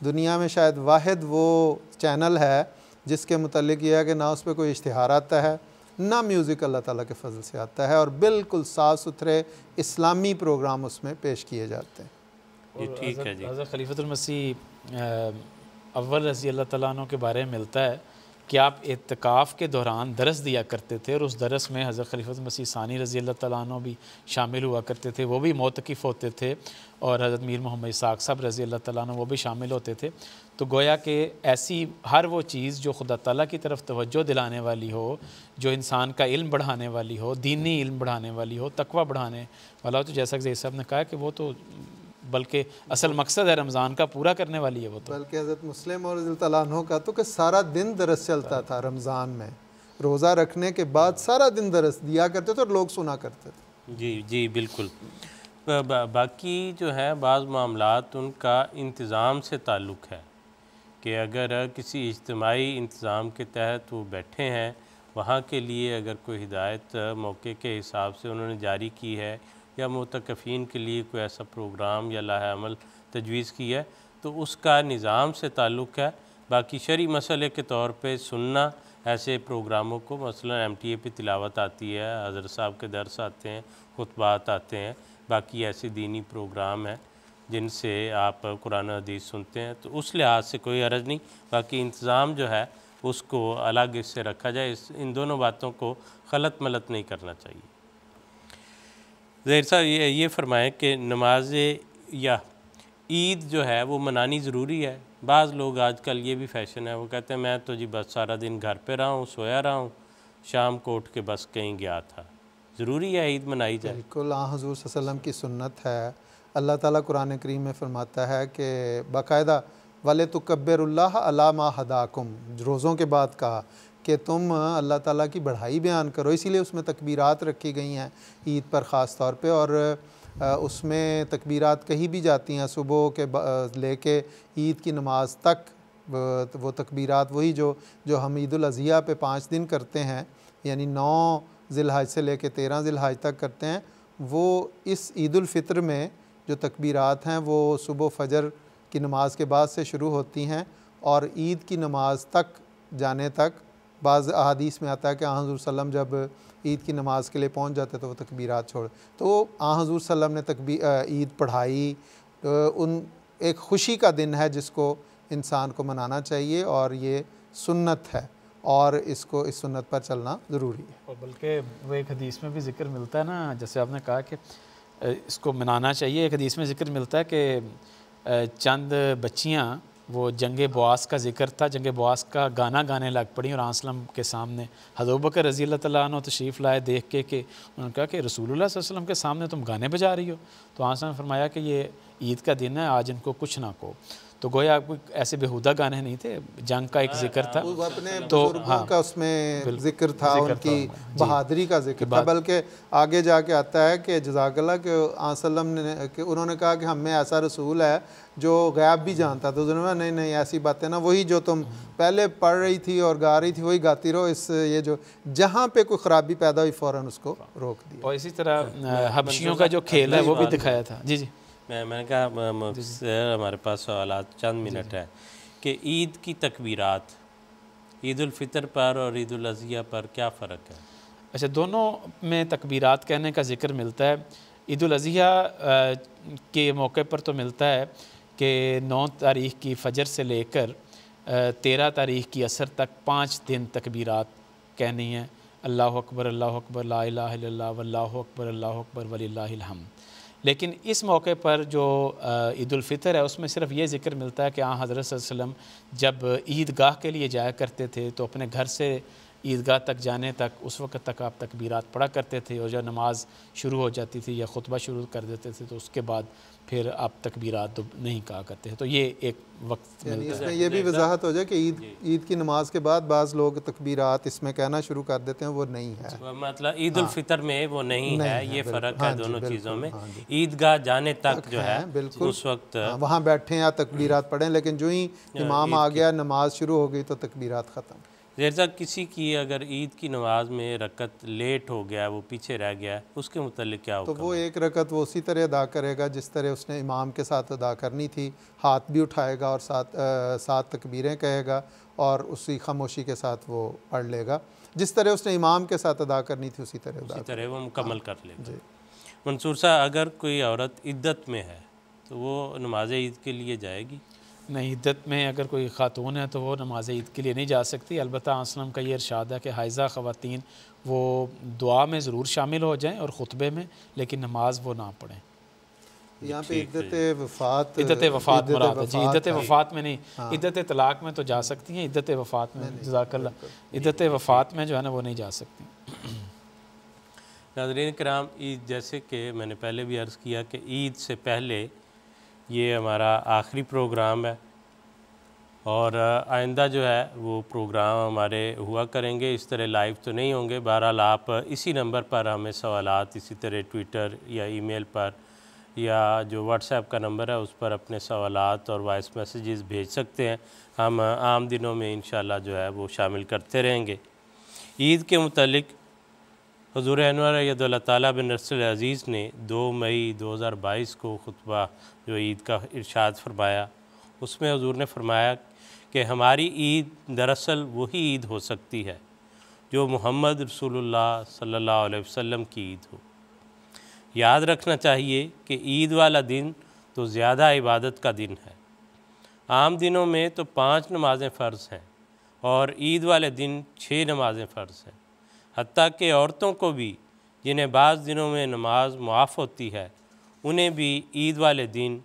दुनिया में शायद वाहिद वो चैनल है जिसके मुतल्लिक़ ये है कि ना उस पर कोई इश्तिहार आता है, ना म्यूज़िक अल्लाह ताला के फ़ज़ल से आता है, और बिल्कुल साफ़ सुथरे इस्लामी प्रोग्राम उसमें पेश किए जाते हैं। ये ठीक है जी। हज़रत खलीफतुल मसीह अव्वल रज़ी अल्लाह तआला अन्हु के बारे में मिलता है कि आप एतकाफ़ के दौरान दरस दिया करते थे, और उस दरस में हज़रत खलीफतुल मसीह सानी रज़ी अल्लाह तआला अन्हु भी शामिल हुआ करते थे, वो भी मोतकिफ़ होते थे, और हज़रत मीर मोहम्मद इसाक़ साहब रज़ी अल्लाह तआला अन्हु वो भी शामिल होते थे। तो गोया कि ऐसी हर वो चीज़ जो खुदा ताला की तरफ तवज्जो दिलाने वाली हो, जो इंसान का इल्म बढ़ाने वाली हो, दीनी इल्म बढ़ाने वाली हो, तकवा बढ़ाने वाला हो, तो जैसा कि ज़ैद साहब ने कहा कि वो तो बल्कि असल मकसद है रमज़ान का पूरा करने वाली है वो तो। बल्कि हज़रत मुस्लिम और रज़ियल्लाहु का तो कि सारा दिन दरस चलता था रमज़ान में, रोज़ा रखने के बाद सारा दिन दरस दिया करते थे और लोग सुना करते थे। जी जी बिल्कुल। बाकी जो है बाज़ मामलात उनका इंतज़ाम से ताल्लुक़ है कि अगर किसी इज्तिमाई इंतज़ाम के तहत वो बैठे हैं, वहाँ के लिए अगर कोई हिदायत मौके के हिसाब से उन्होंने जारी की है या मुतकफ़ीन के लिए कोई ऐसा प्रोग्राम या लाहे अमल तजवीज़ की है, तो उसका निज़ाम से ताल्लुक़ है। बाकी शरई मसले के तौर पे सुनना ऐसे प्रोग्रामों को, मसलन MTA पे तिलावत आती है, हज़रत साहब के दर्स आते हैं, खुतबात आते हैं, बाकी ऐसे दीनी प्रोग्राम हैं जिनसे आप कुरान हदीस सुनते हैं, तो उस लिहाज से कोई हर्ज नहीं। बाकी इंतज़ाम जो है उसको अलग इससे रखा जाए, इन दोनों बातों को खलत मलत नहीं करना चाहिए। ज़हीर साहब ये फ़रमाएँ कि नमाज या ईद जो है वो मनानी ज़रूरी है। बाज़ लोग आजकल ये भी फ़ैशन है, वो कहते हैं मैं तो जी बस सारा दिन घर पे रहा हूँ, सोया रहा हूँ, शाम को उठ के बस कहीं गया था। ज़रूरी है ईद मनाई जाए। बिल्कुल, हुज़ूर सल्लल्लाहु अलैहि वसल्लम की सुन्नत है। अल्लाह ताला कुरान करीम में फरमाता है कि बाकायदा वले तुकब्बिरुल्लाह अला मा हदाकुम, रोज़ों के बाद कहा कि तुम अल्लाह ताला की बढ़ाई बयान करो, इसीलिए उसमें तकबीरात रखी गई हैं ईद पर ख़ास तौर पे। और उसमें तकबीरात कही भी जाती हैं सुबह के लेके ईद की नमाज तक। वो तकबीरात वही जो हम ईद उल अज़िया पे 5 दिन करते हैं, यानी 9 ज़िलहज से लेके 13 ज़िलहज तक करते हैं, वो इस ईद उल फ़ितर में जो तकबीरात हैं वो सुबह फ़जर की नमाज के बाद से शुरू होती हैं और ईद की नमाज तक जाने तक बाज़ अहादीस में आता है कि हुज़ूर सल्लम जब ईद की नमाज़ के लिए पहुंच जाते तो वो तकबीरात छोड़, तो हुज़ूर सल्लम ने ईद पढ़ाई। उन एक ख़ुशी का दिन है जिसको इंसान को मनाना चाहिए और ये सुन्नत है और इसको इस सुन्नत पर चलना ज़रूरी है। और बल्कि वो एक हदीस में भी ज़िक्र मिलता है ना, जैसे आपने कहा कि इसको मनाना चाहिए, एक हदीस में ज़िक्र मिलता है कि चंद बच्चियाँ, वो जंग बुआस का ज़िक्र था, जंग बुआस का गाना गाने लग पड़ी और आसलम के सामने हज़रत अबू बकर रज़ी अल्लाह तआला अन्हु तशरीफ़ लाए। देख के कि उन्होंने कहा कि रसूलुल्लाह सल्लल्लाहु अलैहि वसल्लम के सामने तुम गाने बजा रही हो। तो आसलम ने फरमाया कि ये ईद का दिन है, आज इनको कुछ ना कहो। तो गोया कोई ऐसे बेहुदा गाने नहीं थे, जंग का एक जिक्र था, अपने तो बुजुर्गों का उसमें जिक्र था, उनकी बहादुरी का जिक्र था। बल्कि आगे जाके आता है कि जज़ाकल्लाह के आसलम ने कि उन्होंने कहा कि हम में ऐसा रसूल है जो गैब भी जानता। तो उन्होंने नहीं नहीं ऐसी बातें ना, वही जो तुम पहले पढ़ रही थी और गा रही थी वही गाती रहो। इस ये जो जहाँ पे कोई ख़राबी पैदा हुई फ़ौरन उसको रोक दिया। और इसी तरह हबशियों का जो खेल है वो भी दिखाया था। जी जी, मैंने कहा हमारे पास सवाल चंद मिनट है कि ईद की तकबीरात ईद उल फ़ितर पर और ईद उल अज़िया पर क्या फ़र्क है? अच्छा, दोनों में तकबीरात कहने का जिक्र मिलता है। ईद उल अज़िया के मौके पर तो मिलता है कि 9 तारीख़ की फ़जर से लेकर 13 तारीख़ की असर तक 5 दिन तकबीरात कहनी है। अल्लाहु अकबर, ला इलाहा इल्लल्लाह, वल्लाहु अकबर, अल्लाहु अकबर, वलिल्लाहिल हम्द। लेकिन इस मौके पर जो ईद उल फ़ितर है उसमें सिर्फ ये ज़िक्र मिलता है कि हज़रत सल्लल्लाहु अलैहि वसल्लम जब ईदगाह के लिए जाया करते थे तो अपने घर से ईदगाह तक जाने तक उस वक्त तक आप तकबीरात पढ़ा करते थे, और जब नमाज शुरू हो जाती थी या खुतबा शुरू कर देते थे तो उसके बाद फिर आप तकबीरात तो नहीं कहा करते हैं। तो ये एक वक्त इसमें ये भी वजाहत हो जाए कि ईद की नमाज के बाद बाज़ लोग तकबीरात इसमें कहना शुरू कर देते हैं, वो नहीं है। मतलब ईद उल फ़ितर में वो नहीं है, ये फ़र्क है दोनों चीज़ों में। ईदगाह जाने तक जो है बिल्कुल उस वक्त वहाँ बैठे या तकबीरात पढ़ें, लेकिन जो ही इमाम आ गया नमाज शुरू हो गई तो तकबीरात ख़त्म। जैसा किसी की अगर ईद की नमाज में रकत लेट हो गया, वो पीछे रह गया, उसके मुतालिक क्या होगा? तो वो एक रकत वो उसी तरह अदा करेगा जिस तरह उसने इमाम के साथ अदा करनी थी। हाथ भी उठाएगा और साथ तकबीरें कहेगा और उसी खामोशी के साथ वो पढ़ लेगा। जिस तरह उसने इमाम के साथ अदा करनी थी उसी तरह वो मुकम्मल कर लेगा। मंसूर साहब, अगर कोई औरत इद्दत में है तो वो नमाज ईद के लिए जाएगी? नहीं, इद्दत में अगर कोई ख़ातून है तो वो नमाज ईद के लिए नहीं जा सकती। अलबत्ता आसलम का ये इरशाद है कि हाइज़ा ख़वातीन वो दुआ में ज़रूर शामिल हो जाएं और ख़ुतबे में, लेकिन नमाज वो ना पढ़ें। यहाँ पे इद्दत वफ़ात मुराद है जी, इद्दत वफ़ात में नहीं। हाँ। इद्दत तलाक़ में तो जा सकती हैं, इद्दत वफ़ात में जज़ाकल्लाह इद्दत वफ़ात में जो है ना वो नहीं जा सकती। नाज़रीन किराम, ईद जैसे कि मैंने पहले भी अर्ज़ किया कि ईद से पहले ये हमारा आखिरी प्रोग्राम है और आइंदा जो है वो प्रोग्राम हमारे हुआ करेंगे, इस तरह लाइव तो नहीं होंगे। बहरहाल आप इसी नंबर पर हमें सवालात इसी तरह ट्विटर या ईमेल पर या जो व्हाट्सएप का नंबर है उस पर अपने सवालात और वॉइस मैसेजेस भेज सकते हैं। हम आम दिनों में इंशाल्लाह जो है वो शामिल करते रहेंगे। ईद के मुतालिक हुज़ूर अनवर अय्यदुल्लाह ताला बिन रसूल अज़ीज़ ने 2 मई 2022 को खुतबा जो ईद का इरशाद फरमाया, उसमें हुज़ूर ने फरमाया कि हमारी ईद दरअसल वही ईद हो सकती है जो मोहम्मद रसूलुल्लाह सल्लल्लाहु अलैहि वसल्लम की ईद हो। याद रखना चाहिए कि ईद वाला दिन तो ज़्यादा इबादत का दिन है। आम दिनों में तो 5 नमाज़ें फ़र्ज़ हैं और ईद वाले दिन 6 नमाज़ें फ़र्ज़ हैं। हत्ता कि औरतों को भी जिन्हें बाज़ दिनों में नमाज मुआफ़ होती है, उन्हें भी ईद वाले दिन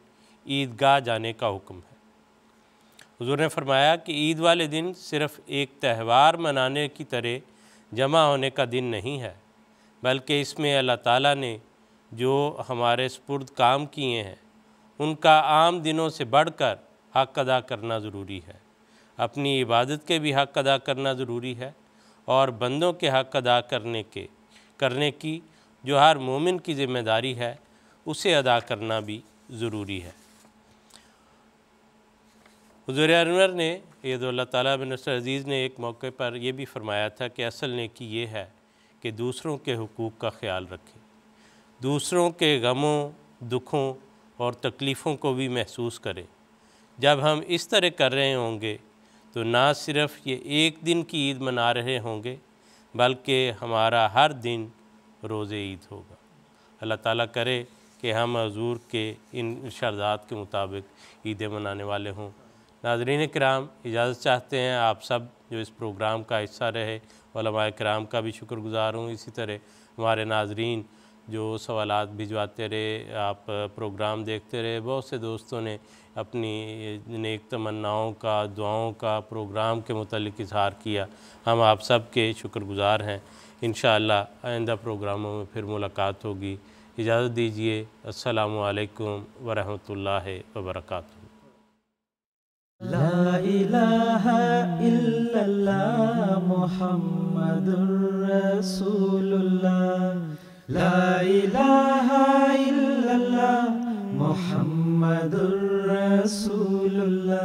ईदगाह जाने का हुक्म है। हुज़ूर ने फरमाया कि ईद वाले दिन सिर्फ़ एक त्यौहार मनाने की तरह जमा होने का दिन नहीं है, बल्कि इसमें अल्लाह ताला ने जो हमारे सुपुर्द काम किए हैं उनका आम दिनों से बढ़कर हक़ अदा करना ज़रूरी है। अपनी इबादत के भी हक़ अदा करना ज़रूरी है और बंदों के हक़ अदा करने की जो हर मोमिन की ज़िम्मेदारी है उसे अदा करना भी ज़रूरी है। हुज़ूर अनवर ने अल्लाह ताला बिन नसर अज़ीज़ ने एक मौके पर यह भी फरमाया था कि असल नेकी ये है कि दूसरों के हुकूक़ का ख्याल रखें, दूसरों के गमों, दुखों और तकलीफ़ों को भी महसूस करें। जब हम इस तरह कर रहे होंगे तो ना सिर्फ़ ये एक दिन की ईद मना रहे होंगे बल्कि हमारा हर दिन रोज़े ईद होगा। अल्लाह ताला करे कि हम हुज़ूर के इन इरशादात के मुताबिक ईदें मनाने वाले हों। नाज़रीन किराम, इजाज़त चाहते हैं आप सब जो इस प्रोग्राम का हिस्सा रहे, उलमाए किराम का भी शुक्रगुज़ार हूँ। इसी तरह हमारे नाज़रीन जो सवालात भिजवाते रहे, आप प्रोग्राम देखते रहे, बहुत से दोस्तों ने अपनी नेक तमन्नाओं का, दुआओं का प्रोग्राम के मुतालिक इज़हार किया। हम आप सब के शुक्रगुज़ार हैं। इंशाअल्लाह आइंदा प्रोग्रामों में फिर मुलाकात होगी। इजाज़त दीजिए। अस्सलामु अलैकुम वरहमतुल्लाहि वबरकातुहू। ला इलाहा इल्लल्लाह मुहम्मदुर रसूलुल्लाह, ला इलाहा इल्लल्लाह मुहम्मदुर रसूलुल्लाह।